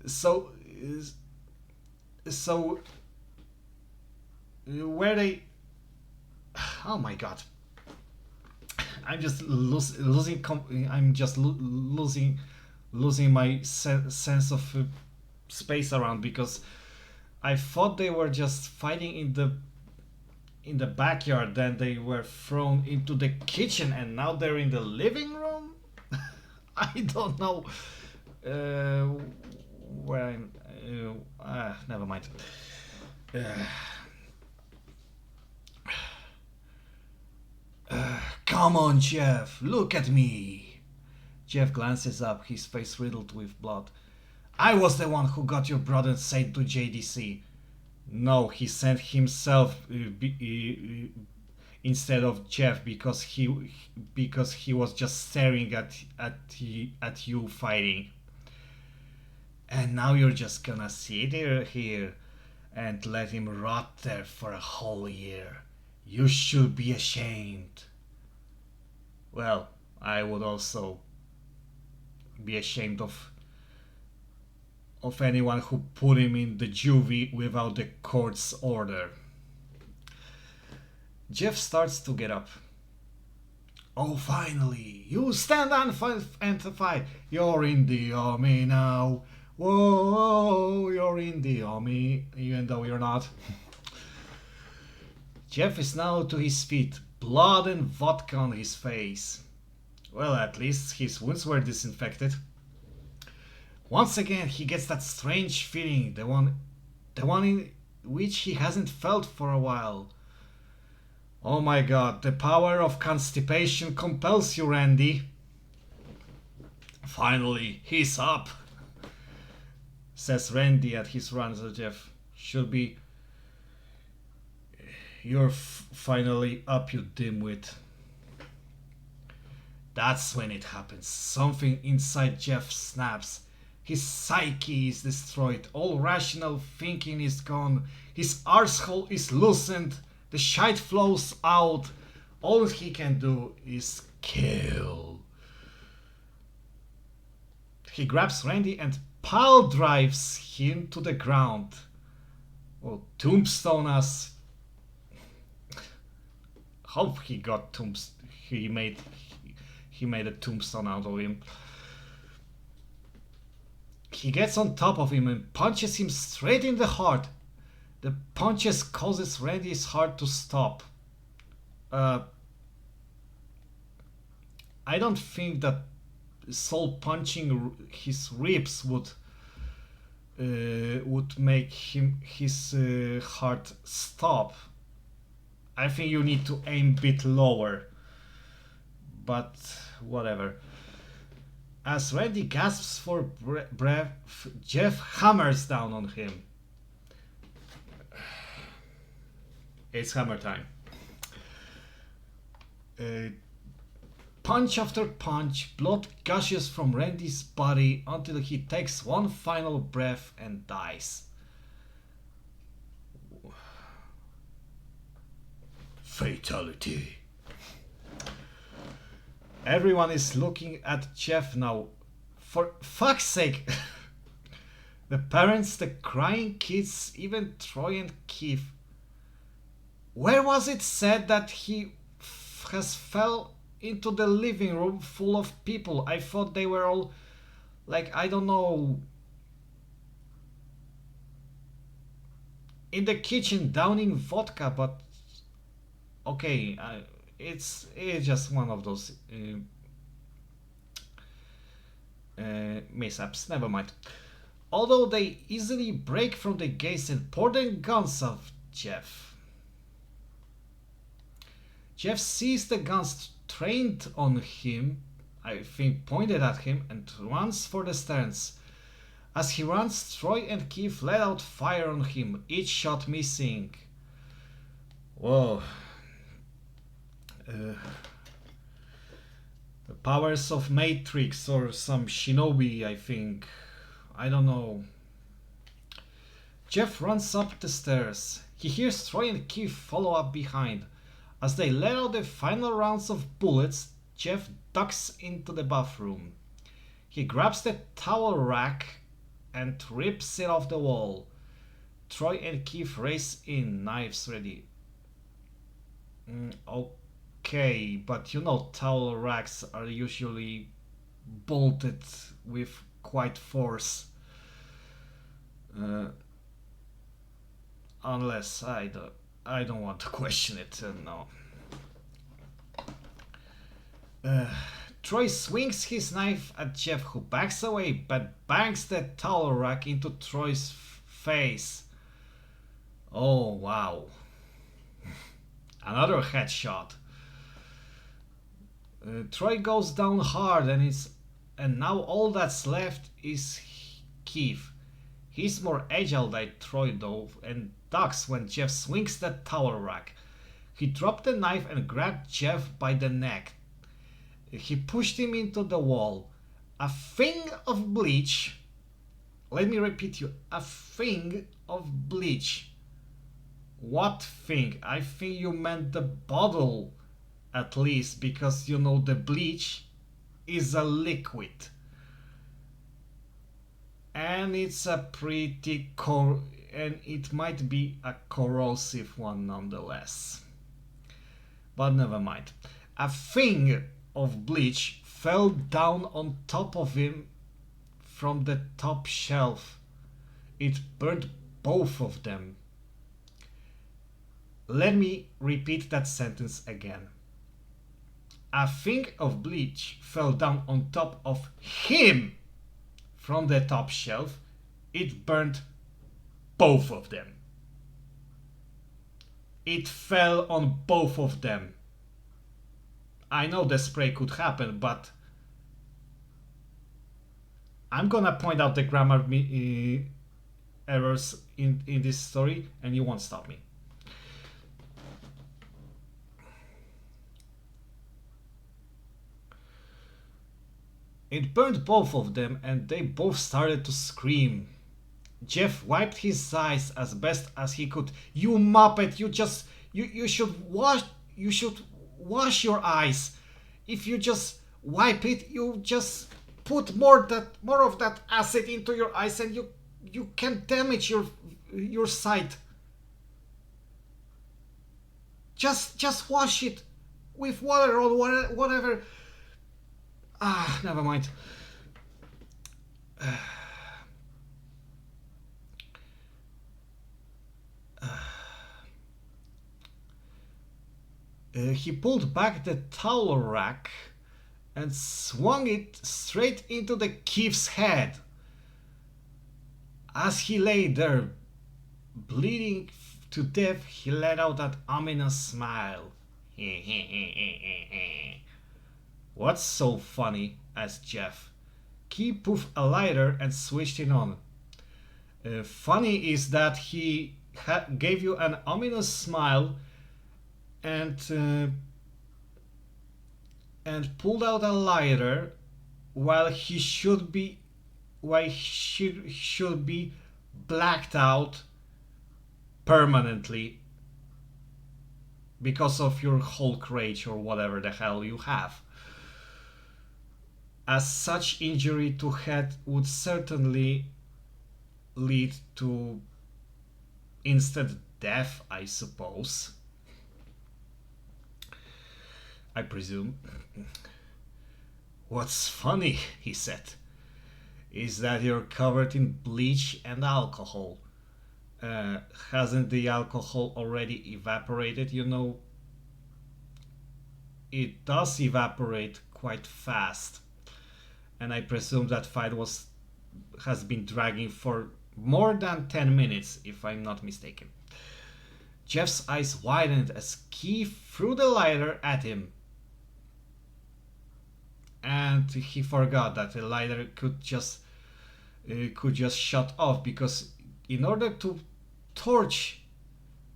So where they? Oh my god! I'm just losing. I'm just losing my sense of space around, because I thought they were just fighting in the backyard, then they were thrown into the kitchen, and now they're in the living room. I don't know where I'm. Never mind. Come on, Jeff, look at me. Jeff glances up, his face riddled with blood. I was the one who got your brother sent to JDC. No, he sent himself instead of Jeff, because he was just staring at you fighting. And now you're just gonna sit here and let him rot there for a whole year. You should be ashamed. Well, I would also be ashamed of anyone who put him in the juvie without the court's order. Jeff starts to get up. Oh, finally! You stand and fight! You're in the army now! Whoa, you're in the army, even though you're not. Jeff is now to his feet, blood and vodka on his face. Well, at least his wounds were disinfected. Once again, he gets that strange feeling, the one in which he hasn't felt for a while. Oh my god, the power of constipation compels you, Randy. Finally, he's up, says Randy at his run. So Jeff, should be. You're finally up, you dimwit. That's when it happens. Something inside Jeff snaps. His psyche is destroyed. All rational thinking is gone. His arsehole is loosened. The shite flows out. All he can do is kill. He grabs Randy and pile drives him to the ground. Oh, tombstone us. Hope he got he made a tombstone out of him. He gets on top of him and punches him straight in the heart. The punches causes Randy's heart to stop. I don't think that Soul punching his ribs would make his heart stop. I think you need to aim a bit lower. But whatever. As Randy gasps for breath, Jeff hammers down on him. It's hammer time. Punch after punch, blood gushes from Randy's body until he takes one final breath and dies. Fatality. Everyone is looking at Jeff now. For fuck's sake! The parents, the crying kids, even Troy and Keith. Where was it said that he has fell into the living room full of people? I thought they were all, like, I don't know, in the kitchen downing vodka, but okay, it's just one of those mishaps. Never mind. Although they easily break from the gates and pour their guns at Jeff. Jeff sees the guns trained on him, I think pointed at him, and runs for the stairs. As he runs, Troy and Keith let out fire on him, each shot missing. Whoa. The powers of Matrix or some shinobi, I think. I don't know. Jeff runs up the stairs. He hears Troy and Keith follow up behind. As they let out the final rounds of bullets, Jeff ducks into the bathroom. He grabs the towel rack and rips it off the wall. Troy and Keith race in, knives ready. Okay, but you know towel racks are usually bolted with quite force. Unless I don't want to question it, no. Troy swings his knife at Jeff, who backs away but bangs the towel rack into Troy's face. Oh wow. Another headshot. Troy goes down hard and now all that's left is Keith. He's more agile than Troy though and ducks when Jeff swings that towel rack. He dropped the knife and grabbed Jeff by the neck. He pushed him into the wall. A thing of bleach. Let me repeat you. A thing of bleach. What thing? I think you meant the bottle at least, because you know the bleach is a liquid. And it's a pretty and it might be a corrosive one nonetheless. But never mind. A thing of bleach fell down on top of him from the top shelf. It burned both of them. Let me repeat that sentence again. A thing of bleach fell down on top of him from the top shelf. It burned both of them. It fell on both of them. I know the spray could happen, but I'm gonna point out the grammar errors in this story and you won't stop me. It burned both of them and they both started to scream. Jeff wiped his eyes as best as he could. You muppet, you should wash your eyes. If you just wipe it, you just put more of that acid into your eyes and you can damage your sight. Just wash it with water or whatever. Never mind. He pulled back the towel rack and swung it straight into the Keith's head. As he lay there, bleeding to death, he let out that ominous smile. What's so funny? Asked Jeff. Keith puffed a lighter and switched it on. Funny is that he gave you an ominous smile and pulled out a lighter while he should be blacked out permanently because of your Hulk rage or whatever the hell you have. As such injury to head would certainly lead to instant death, I suppose. I presume. What's funny, he said, is that you're covered in bleach and alcohol. Hasn't the alcohol already evaporated, you know? it does evaporate quite fast. And I presume that fight has been dragging for more than 10 minutes, if I'm not mistaken. Jeff's eyes widened as Key threw the lighter at him. And he forgot that the lighter could just shut off, because in order to torch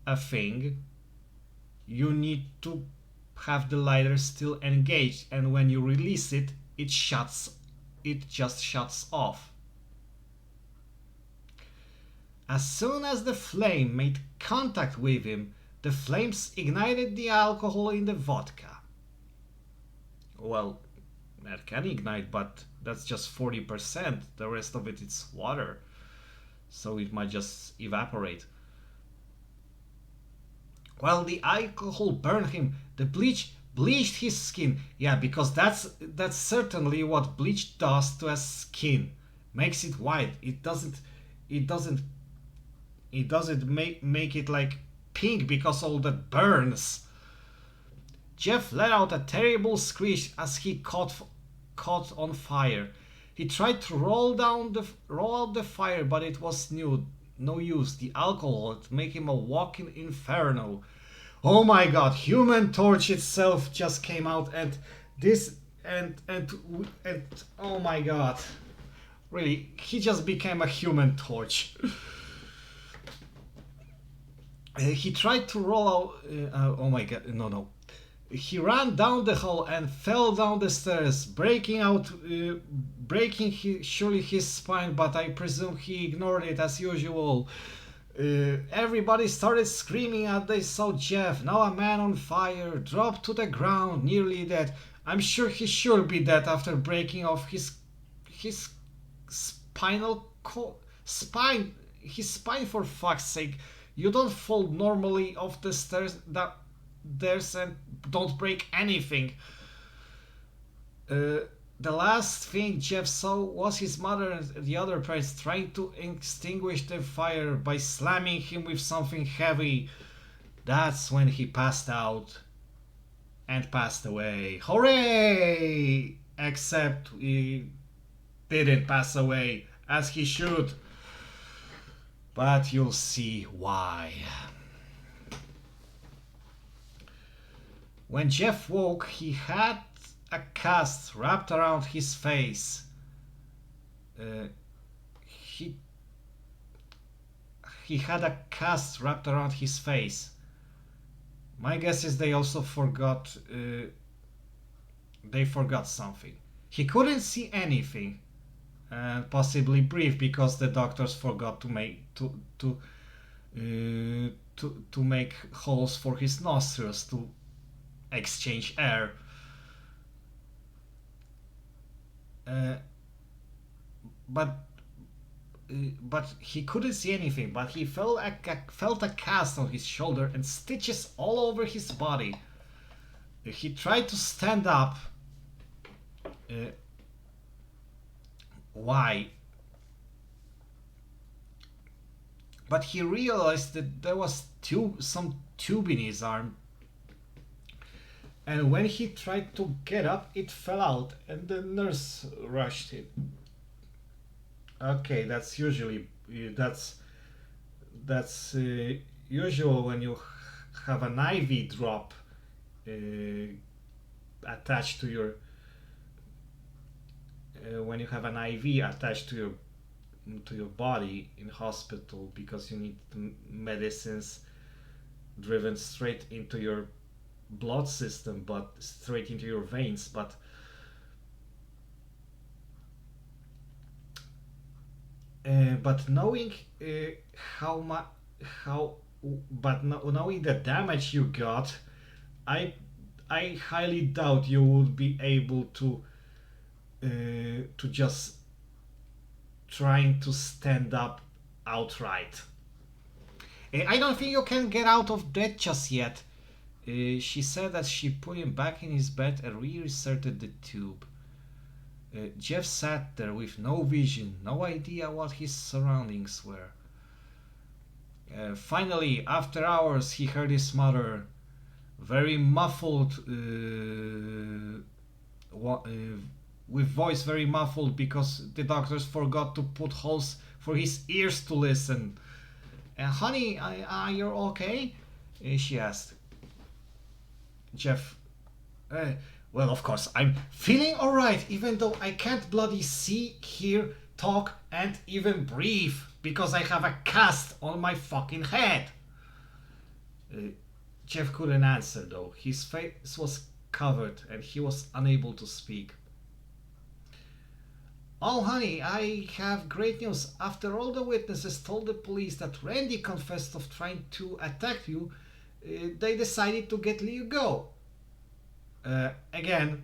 a thing, you need to have the lighter still engaged, and when you release it, it just shuts off. As soon as the flame made contact with him, the flames ignited the alcohol in the vodka. Well, that can ignite, but that's just 40%. The rest of it is water, so it might just evaporate. While the alcohol burned him, the bleach bleached his skin. Yeah, because that's certainly what bleach does to a skin. Makes it white. It doesn't make it like pink because all that burns. Jeff let out a terrible screech as he caught on fire. He tried to roll out the fire, but it was no use. The alcohol would make him a walking inferno. Oh my god, Human Torch itself just came out, and oh my god. Really, he just became a Human Torch. He tried to roll out. Oh my god, no. He ran down the hall and fell down the stairs, breaking surely his spine, but I presume he ignored it as usual. Everybody started screaming as they saw Jeff, now a man on fire, dropped to the ground, nearly dead. I'm sure he should be dead after breaking off his spine, for fuck's sake. You don't fall normally off the stairs and don't break anything. The last thing Jeff saw was his mother and the other parents trying to extinguish the fire by slamming him with something heavy. That's when he passed out and passed away. Hooray! Except he didn't pass away as he should. But you'll see why. When Jeff woke, he had a cast wrapped around his face. He had a cast wrapped around his face. My guess is they also forgot. They forgot something. He couldn't see anything, and possibly breathe because the doctors forgot to make holes for his nostrils to exchange air. But he couldn't see anything. But he felt a cast on his shoulder and stitches all over his body. He tried to stand up. Why? But he realized that there was some tube in his arm. And when he tried to get up, it fell out, and the nurse rushed him. Okay, that's usually usual when you have an IV drop attached to your when you have an IV attached to your body in hospital, because you need medicines driven straight into your blood system, but straight into your veins. But knowing knowing the damage you got, I highly doubt you would be able to just trying to stand up outright. I don't think you can get out of bed just yet. She said as she put him back in his bed and reinserted the tube. Jeff sat there with no vision, no idea what his surroundings were. Finally, after hours, he heard his mother very muffled, with voice very muffled because the doctors forgot to put holes for his ears to listen. Honey, are you okay? She asked. Jeff, well, of course, I'm feeling alright, even though I can't bloody see, hear, talk, and even breathe because I have a cast on my fucking head. Jeff couldn't answer though. His face was covered and he was unable to speak. Oh, honey, I have great news. After all the witnesses told the police that Randy confessed of trying to attack you, they decided to let you go. Again,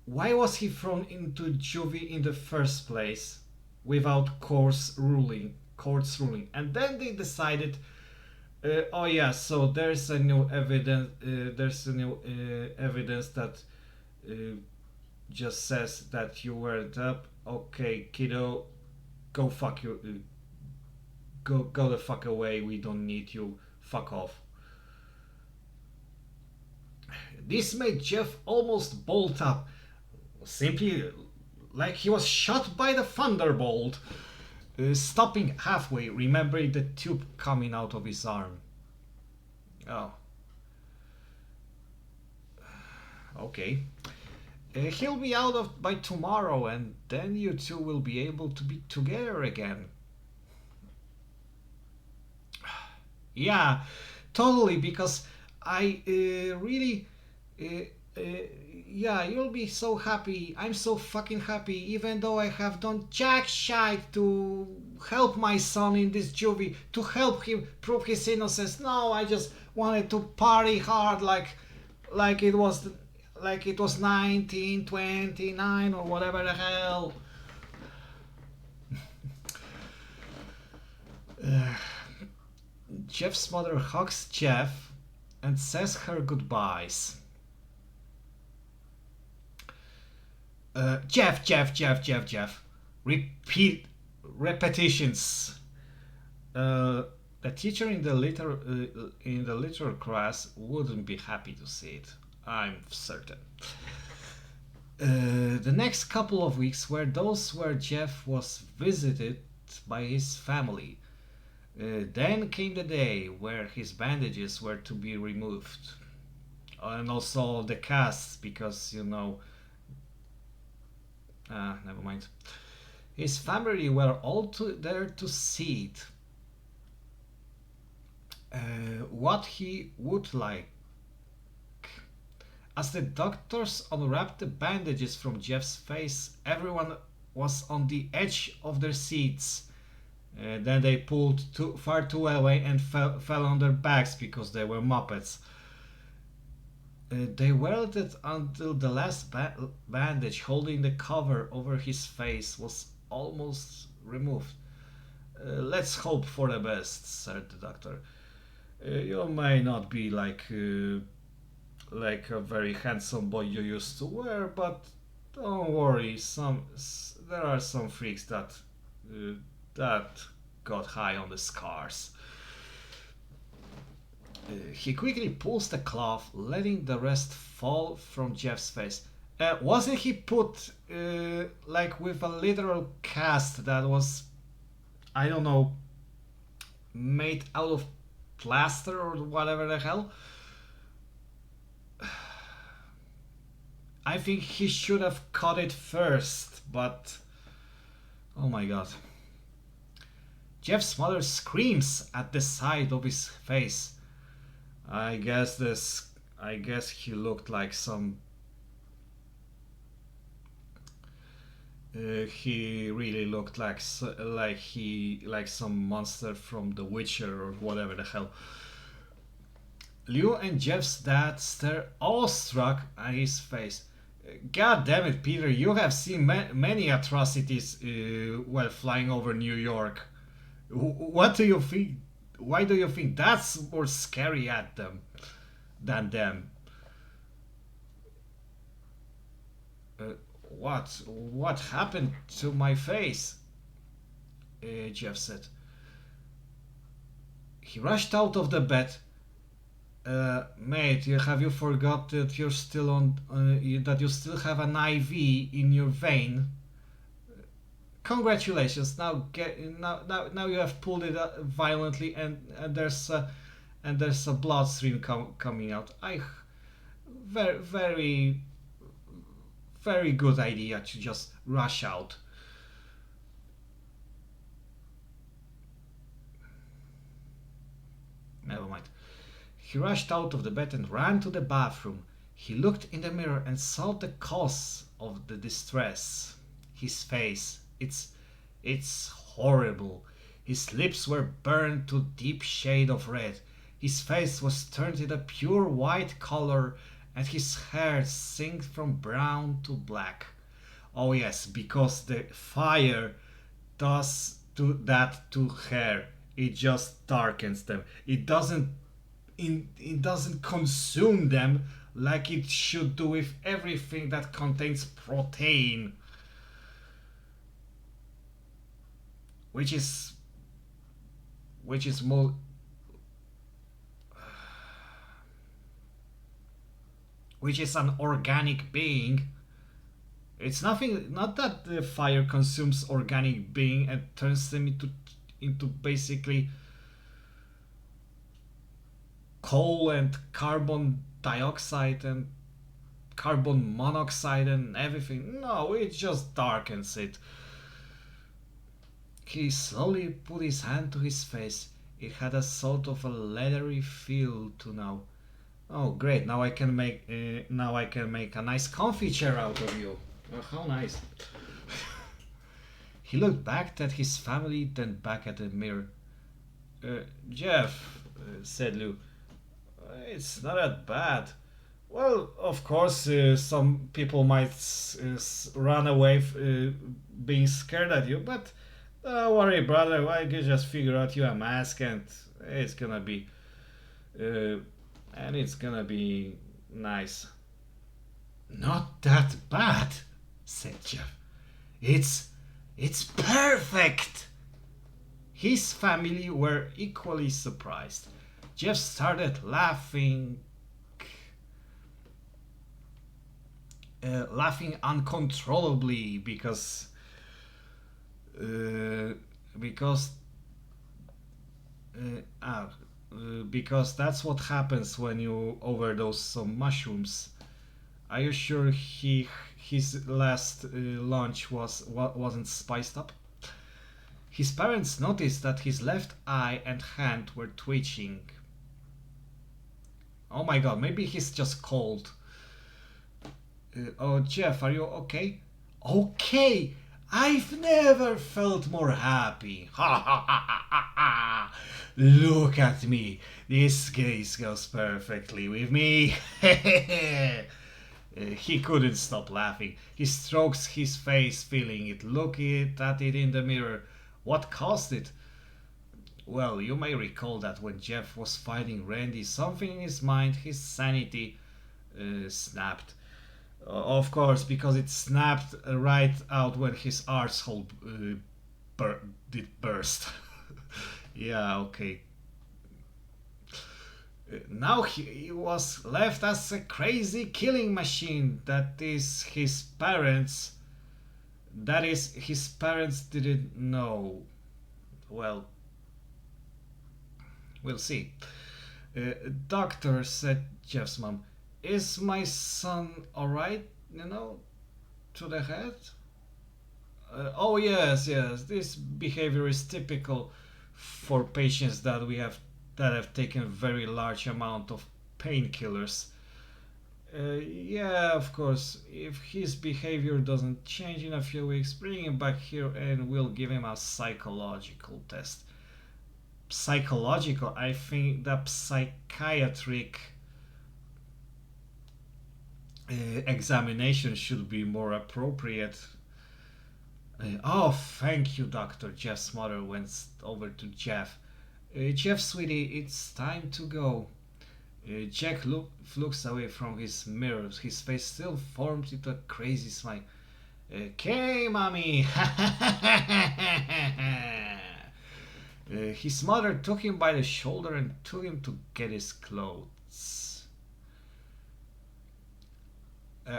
why was he thrown into juvie in the first place without court's ruling? And then they decided, oh yeah, so there's a new evidence. Evidence that just says that you weren't up. Okay, kiddo, go fuck you. Go the fuck away. We don't need you. Fuck off. This made Jeff almost bolt up, simply like he was shot by the thunderbolt, stopping halfway, remembering the tube coming out of his arm. Oh. Okay. He'll be out of by tomorrow, and then you two will be able to be together again. Yeah, totally, because I really... yeah, you'll be so happy. I'm so fucking happy, even though I have done jack shite to help my son in this juvie, to help him prove his innocence. No, I just wanted to party hard like it was 1929 or whatever the hell. Jeff's mother hugs Jeff and says her goodbyes. Jeff. Repetitions. The teacher in the literature class wouldn't be happy to see it. I'm certain. The next couple of weeks were those where Jeff was visited by his family. Then came the day where his bandages were to be removed. And also the casts, because, never mind. His family were all there to see it. What he would like. As the doctors unwrapped the bandages from Jeff's face, everyone was on the edge of their seats. Then they pulled far too away and fell on their backs because they were muppets. They waited until the last bandage holding the cover over his face was almost removed. Let's hope for the best, said the doctor. You may not be like a very handsome boy you used to wear, but don't worry. There are some freaks that got high on the scars. He quickly pulls the cloth, letting the rest fall from Jeff's face. Wasn't he put with a literal cast that was, I don't know, made out of plaster or whatever the hell? I think he should have cut it first, but oh my god. Jeff's mother screams at the side of his face. I guess he looked like some. He really looked like some monster from The Witcher or whatever the hell. Leo and Jeff's dad stare awestruck at his face. God damn it, Peter! You have seen many atrocities while flying over New York. What do you think? Why do you think that's more scary than them? What happened to my face? Jeff said. He rushed out of the bed, Mate, have you forgot that you're still on, that you still have an IV in your vein? Congratulations! Now you have pulled it violently, and there's a bloodstream coming out. Very very good idea to just rush out. Never mind. He rushed out of the bed and ran to the bathroom. He looked in the mirror and saw the cause of the distress. His face. It's horrible. His lips were burned to deep shade of red. His face was turned in a pure white color, and his hair sank from brown to black. Oh yes, because the fire does do that to hair. It just darkens them. It doesn't consume them like it should do with everything that contains protein, which is more which is an organic being. It's not that the fire consumes organic being and turns them into basically coal and carbon dioxide and carbon monoxide and everything. No, it just darkens it. He slowly put his hand to his face. It had a sort of a leathery feel to now. Oh, great! Now I can make a nice comfy chair out of you. Oh, how nice! He looked back at his family, then back at the mirror. Jeff, said Lou, it's not that bad. Well, of course, some people might run away being scared at you, but don't worry, brother. I can just figure out you a mask, and it's gonna be, nice. Not that bad, said Jeff. It's perfect. His family were equally surprised. Jeff started laughing uncontrollably because that's what happens when you overdose some mushrooms. Are you sure his last lunch wasn't spiced up? His parents noticed that his left eye and hand were twitching. Oh my god, maybe he's just cold. Oh, Jeff, are you okay? Okay! I've never felt more happy. Ha ha ha ha ha ha! Look at me. This case goes perfectly with me. He couldn't stop laughing. He strokes his face, feeling it, looking at it in the mirror. What caused it? Well, you may recall that when Jeff was fighting Randy, something in his mind, his sanity, snapped. Of course, because it snapped right out when his arsehole did burst. Yeah, okay. Now he was left as a crazy killing machine. That is, his parents didn't know. Well, we'll see. Doctor, said Jeff's mom, is my son alright, to the head? Oh yes, this behavior is typical for patients that have taken very large amount of painkillers. Yeah, of course, if his behavior doesn't change in a few weeks, bring him back here and we'll give him a psychological test. Psychological? I think the psychiatric examination should be more appropriate. Oh, thank you, Doctor. Jeff's mother went over to Jeff. Jeff, sweetie, it's time to go. Jack looks away from his mirrors. His face still formed into a crazy smile. Okay, mommy. His mother took him by the shoulder and took him to get his clothes.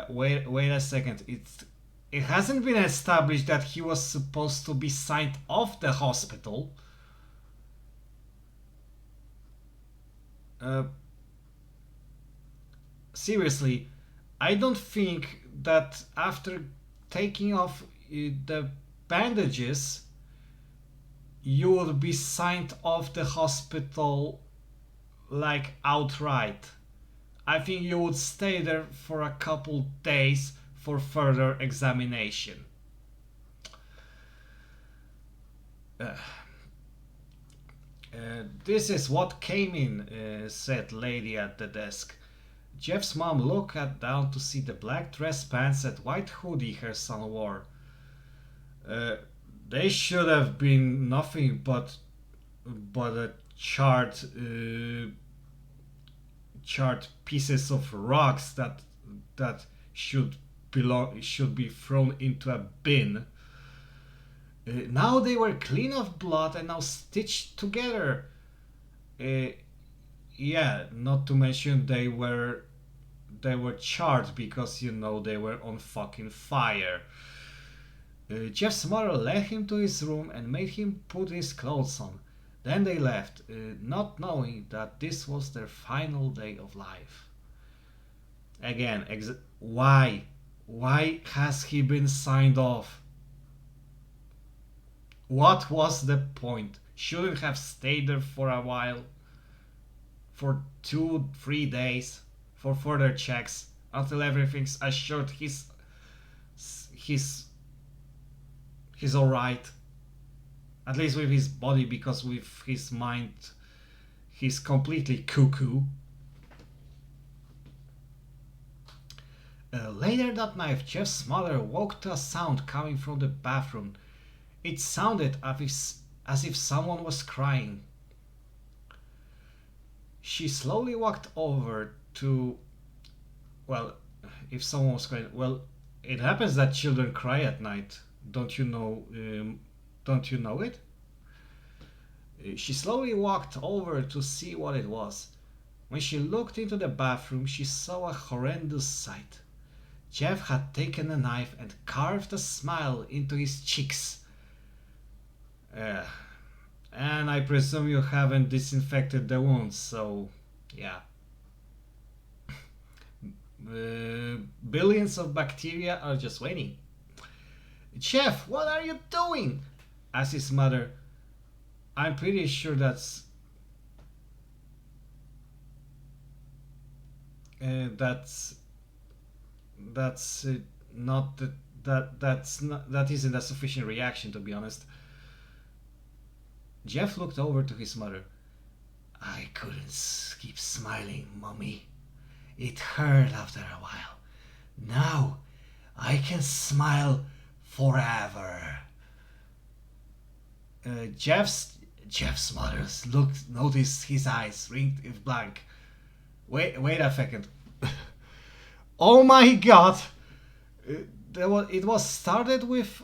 Wait a second. It hasn't been established that he was supposed to be signed off the hospital. Seriously, I don't think that after taking off the bandages, you would be signed off the hospital like outright. I think you would stay there for a couple days for further examination. This is what came in, said lady at the desk. Jeff's mom looked down to see the black dress pants and white hoodie her son wore. They should have been nothing but a charred pieces of rocks that should be thrown into a bin. Now they were clean of blood and now stitched together. Yeah, not to mention they were charred because they were on fucking fire. Jeff's mother led him to his room and made him put his clothes on. Then they left, not knowing that this was their final day of life. Again, why? Why has he been signed off? What was the point? Shouldn't have stayed there for a while, for 2-3 days, for further checks until everything's assured he's alright. At least with his body, because with his mind he's completely cuckoo. Later that night, Jeff's mother woke to a sound coming from the bathroom. It sounded as if someone was crying. She slowly walked over to... Well, if someone was crying... Well, it happens that children cry at night. Don't you know it? She slowly walked over to see what it was. When she looked into the bathroom, she saw a horrendous sight. Jeff had taken a knife and carved a smile into his cheeks. And I presume you haven't disinfected the wounds, so yeah. Billions of bacteria are just waiting. Jeff, what are you doing? Asked his mother. I'm pretty sure that's not that isn't a sufficient reaction, to be honest. Jeff looked over to his mother. I couldn't keep smiling, Mommy. It hurt after a while. Now I can smile forever. Jeff's mother noticed his eyes ringed with blank. Wait a second. Oh my God! It was started with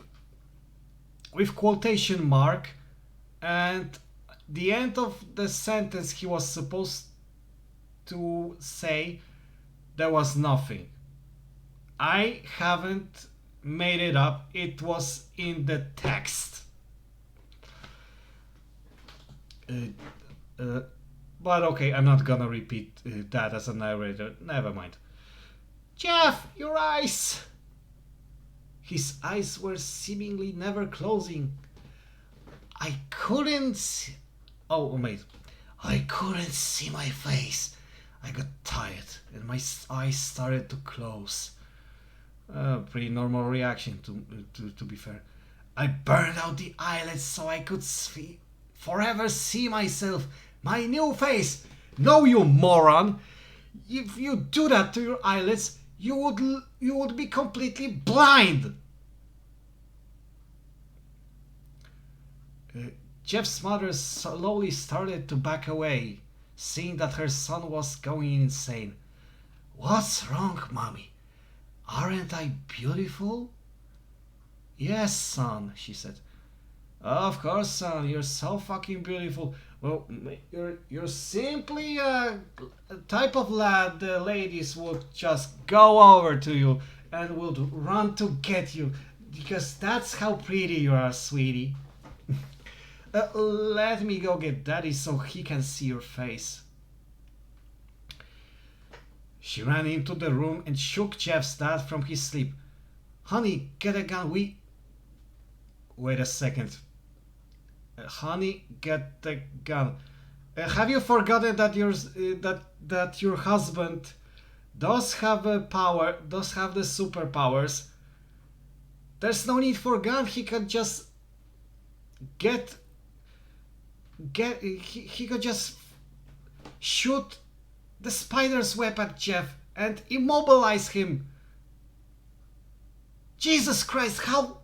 quotation mark, and the end of the sentence he was supposed to say, there was nothing. I haven't made it up. It was in the text. But okay, I'm not gonna repeat that as a narrator. Never mind. Jeff, your eyes! His eyes were seemingly never closing. I couldn't see... Oh, wait. I couldn't see my face. I got tired and my eyes started to close. Pretty normal reaction, to be fair. I burned out the eyelids so I could forever see myself, my new face. No, you moron! If you do that to your eyelids, you would be completely blind. Jeff's mother slowly started to back away, seeing that her son was going insane. What's wrong, Mommy? Aren't I beautiful? Yes, son, she said. Of course, son, you're so fucking beautiful. Well, you're simply a type of lad the ladies would just go over to you and would run to get you because that's how pretty you are, sweetie. Let me go get daddy so he can see your face. She ran into the room and shook Jeff's dad from his sleep. Honey, get a gun, Wait a second. Honey, get the gun. Have you forgotten that that your husband does have the superpowers? There's no need for gun. He could just he could just shoot the spider's web at Jeff and immobilize him. Jesus Christ, how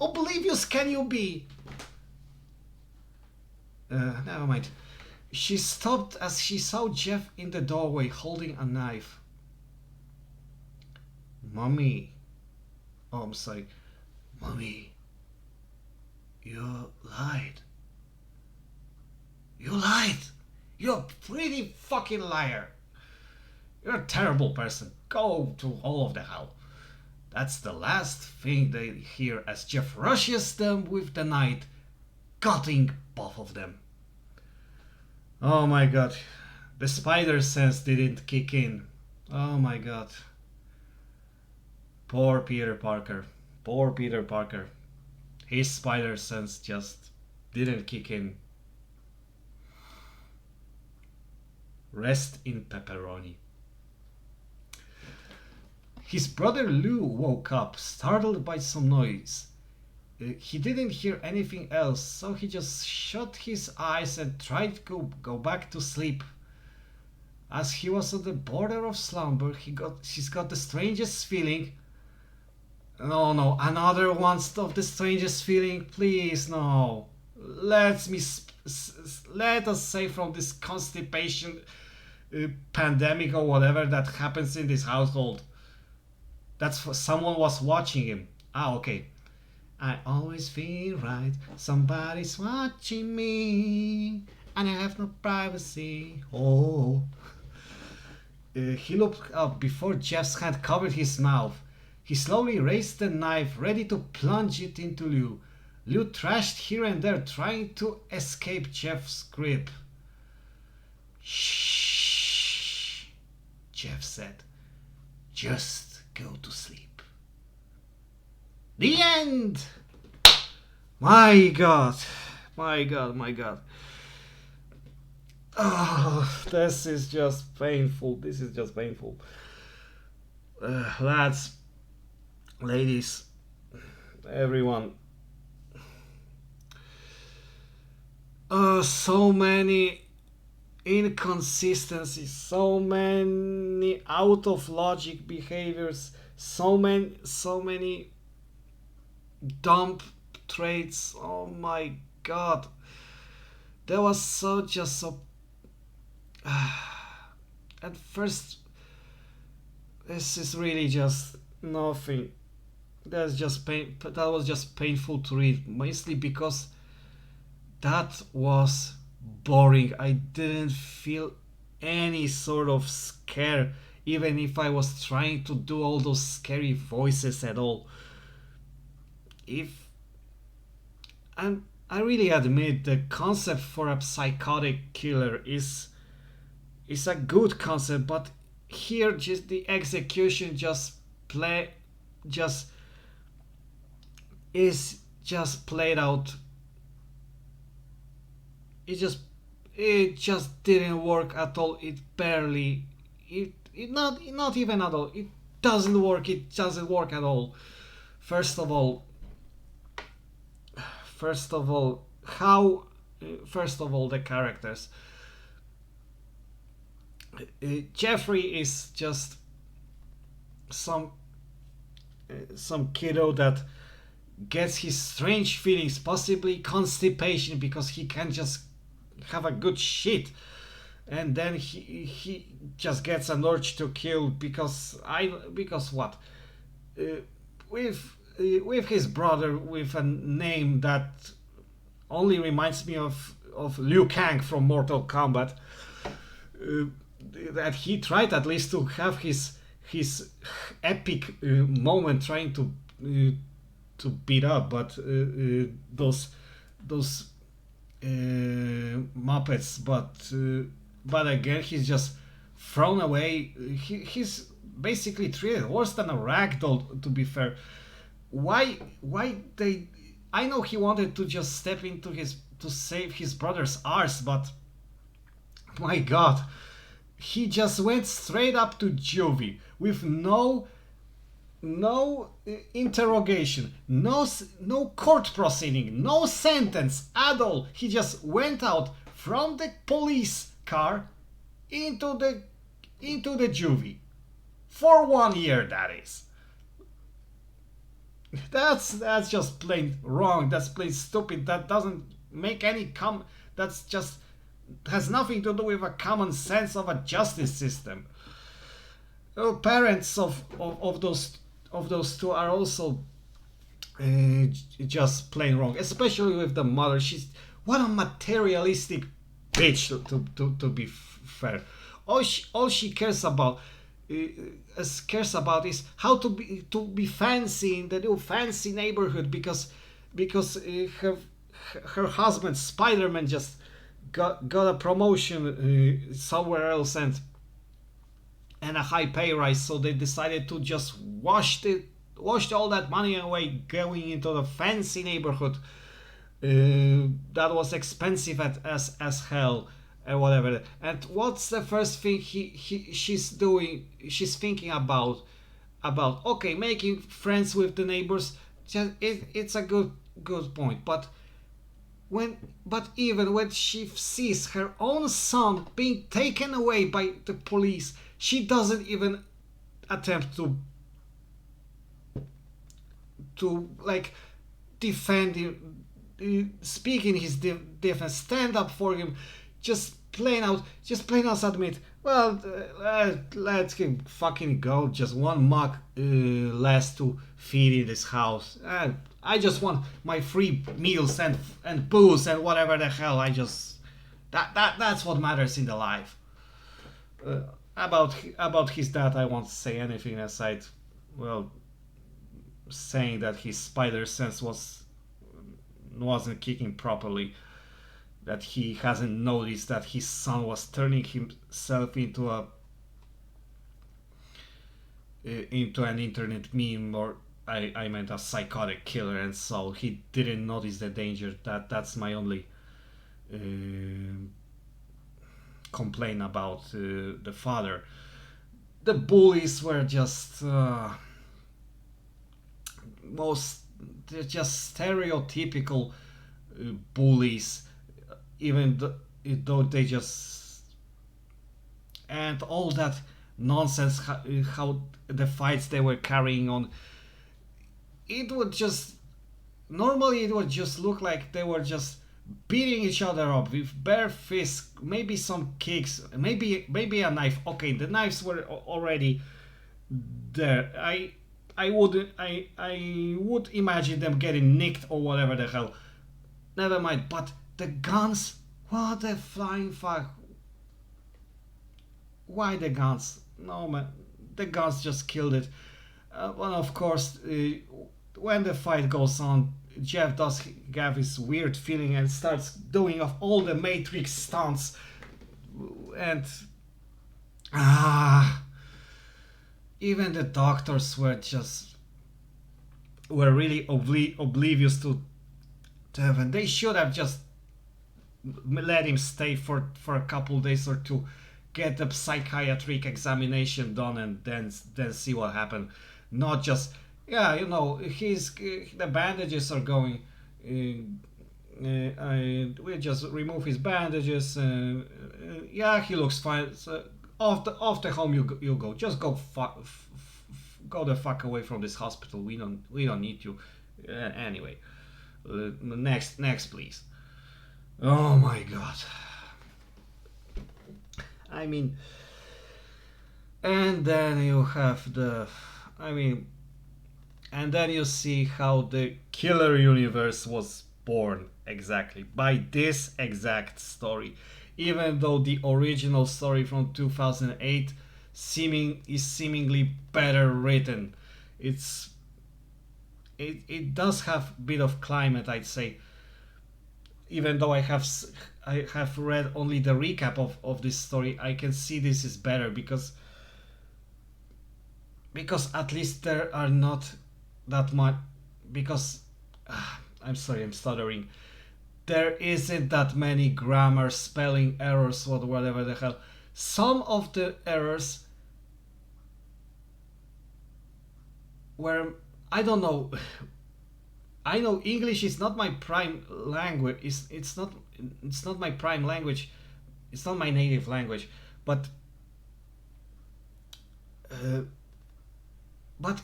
oblivious can you be? Never mind. She stopped as she saw Jeff in the doorway holding a knife. Mommy. Oh, I'm sorry. Mommy. You lied. You lied. You're a pretty fucking liar. You're a terrible person. Go to all of the hell. That's the last thing they hear as Jeff rushes them with the knife, cutting both of them. Oh my god. The spider sense didn't kick in. Oh my god. Poor Peter Parker. Poor Peter Parker. His spider sense just didn't kick in. Rest in pepperoni. His brother Lou woke up, startled by some noise. He didn't hear anything else, so he just shut his eyes and tried to go back to sleep. As he was on the border of slumber, he's got the strangest feeling. No, another one of the strangest feeling, please, no. Let us say from this constipation pandemic or whatever that happens in this household. That's what someone was watching him. Okay. I always feel right. Somebody's watching me, and I have no privacy. Oh. He looked up before Jeff's hand covered his mouth. He slowly raised the knife, ready to plunge it into Lou. Lou thrashed here and there, trying to escape Jeff's grip. Shh, Jeff said. Just go to sleep. The end! My god. Oh, this is just painful. Lads, ladies, everyone. So many inconsistencies, so many out of logic behaviors, so many dumb traits. Oh my god, that was so at first this is really just nothing. That was just painful to read, mostly because that was boring. I didn't feel any sort of scare, even if I was trying to do all those scary voices at all. And I really admit the concept for a psychotic killer is a good concept, but here just the execution is just played out. It just didn't work at all. Not even at all. It doesn't work. It doesn't work at all. First of all, the characters. Jeffrey is just some kiddo that gets his strange feelings, possibly constipation, because he can't just have a good shit, and then he just gets an urge to kill because what? With his brother with a name that only reminds me of of Liu Kang from Mortal Kombat, that he tried at least to have his epic moment trying to beat up, but those Muppets, but again he's just thrown away. He's basically treated worse than a ragdoll, to be fair. Why they? I know he wanted to just step into to save his brother's arse, but my god, he just went straight up to juvie with no interrogation, no court proceeding, no sentence at all. He just went out from the police car into the juvie for 1 year. That is. That's just plain wrong. That's plain stupid. That doesn't make any That's just has nothing to do with a common sense of a justice system. Parents of those two are also just plain wrong, especially with the mother. She's what a materialistic bitch. To be fair, all she cares about is how to be fancy in the new fancy neighborhood because her husband Spider-Man just got a promotion somewhere else and a high pay rise, so they decided to just wash all that money away going into the fancy neighborhood that was expensive as hell and whatever. And what's the first thing she's doing? She's thinking about okay, making friends with the neighbors. It's a good point, but even when she sees her own son being taken away by the police, she doesn't even attempt to like defend him, speak in his defense, stand up for him. Just plain out admit, well, let him fucking go. Just one mug less to feed in this house. I just want my free meals and booze and whatever the hell. I just that's what matters in the life. About his dad, I won't say anything aside, well, saying that his spider sense wasn't kicking properly. That he hasn't noticed that his son was turning himself into an internet meme, or I meant a psychotic killer, and so he didn't notice the danger. That's my only complaint about the father. The bullies were just they're just stereotypical bullies, even though they just, and all that nonsense, how the fights they were carrying on, it would just look like they were just beating each other up with bare fists, maybe some kicks, maybe a knife. Okay, the knives were already there. I would imagine them getting nicked or whatever the hell. Never mind. But the guns, what the flying fuck? Why the guns? No man, the guns just killed it. Well, of course, when the fight goes on, Jeff does have his weird feeling and starts doing of all the Matrix stunts, and even the doctors were really oblivious to heaven. They should have just let him stay for a couple days or two, get the psychiatric examination done, and then see what happened. Not just, yeah, the bandages are going. We just remove his bandages. Yeah, he looks fine. So off the home you go. Just go go the fuck away from this hospital. We don't need you. Anyway, next please. Oh my god. I mean, and then you have and then you see how the killer universe was born exactly by this exact story, even though the original story from 2008 is seemingly better written. It does have a bit of climate, I'd say, even though I have read only the recap of this story. I can see this is better because at least there are not that much, because I'm sorry, I'm stuttering. There isn't that many grammar, spelling errors, or whatever the hell. Some of the errors were, I don't know. I know English is not my prime language. It's not my prime language. It's not my native language. But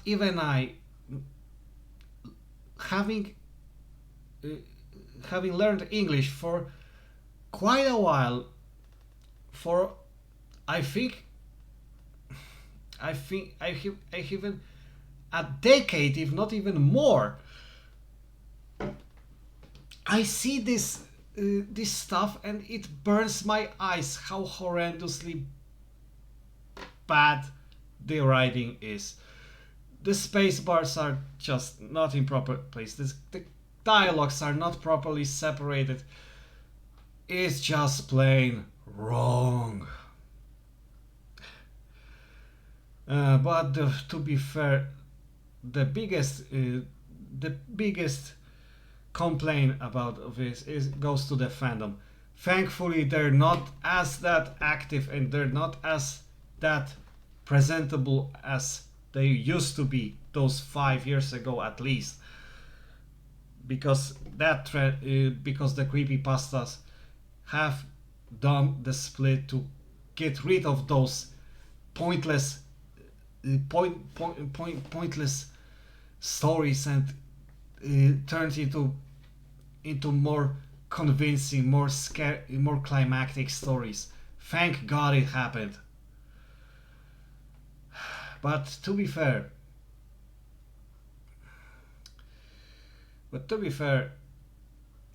even I, having learned English for quite a while, for I think I have even a decade, if not even more. I see this stuff and it burns my eyes how horrendously bad the writing is. The space bars are just not in proper place. The dialogues are not properly separated. It's just plain wrong. But to be fair, the biggest complaint about this goes to the fandom. Thankfully, they're not as that active and they're not as that presentable as they used to be those 5 years ago at least. Because because the creepypastas have done the split to get rid of those pointless pointless stories and turns into more convincing, more climactic stories. Thank God it happened. But to be fair,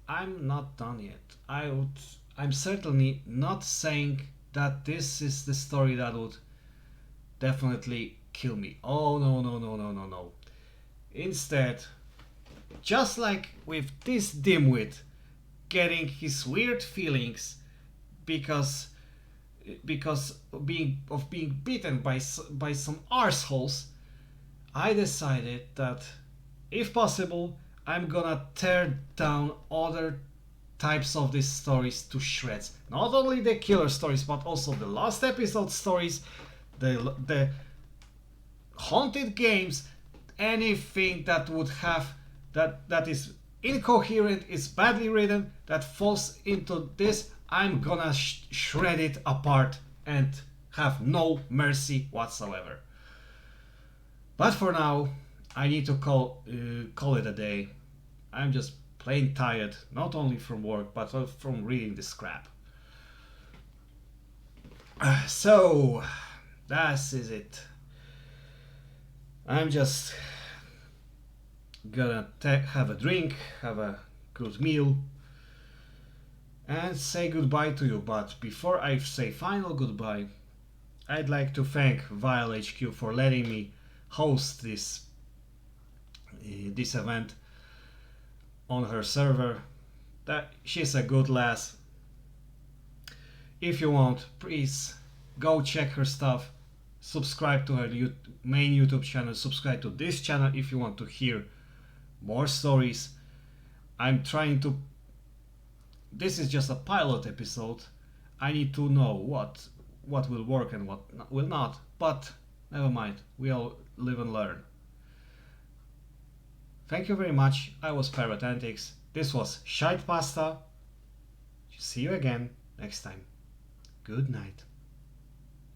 I'm not done yet. I'm certainly not saying that this is the story that would definitely kill me. Oh no. Instead, just like with this dimwit getting his weird feelings because being beaten by some arseholes, I decided that if possible I'm gonna tear down other types of these stories to shreds. Not only the killer stories, but also the last episode stories, the haunted games, anything that would have that is incoherent, is badly written, that falls into this, I'm gonna shred it apart and have no mercy whatsoever. But for now, I need to call it a day. I'm just plain tired, not only from work, but from reading this crap. So, that is it. I'm just gonna have a drink, have a good meal, and say goodbye to you. But before I say final goodbye, I'd like to thank VileHQ for letting me host this event on her server. That she's a good lass. If you want, please go check her stuff. Subscribe to her main YouTube channel. Subscribe to this channel if you want to hear more stories. I'm trying to. This is just a pilot episode. I need to know what will work and what will not. But never mind. We all live and learn. Thank you very much. I was Pirate Antics. This was ShitePasta. See you again next time. Good night.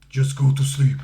Just go to sleep.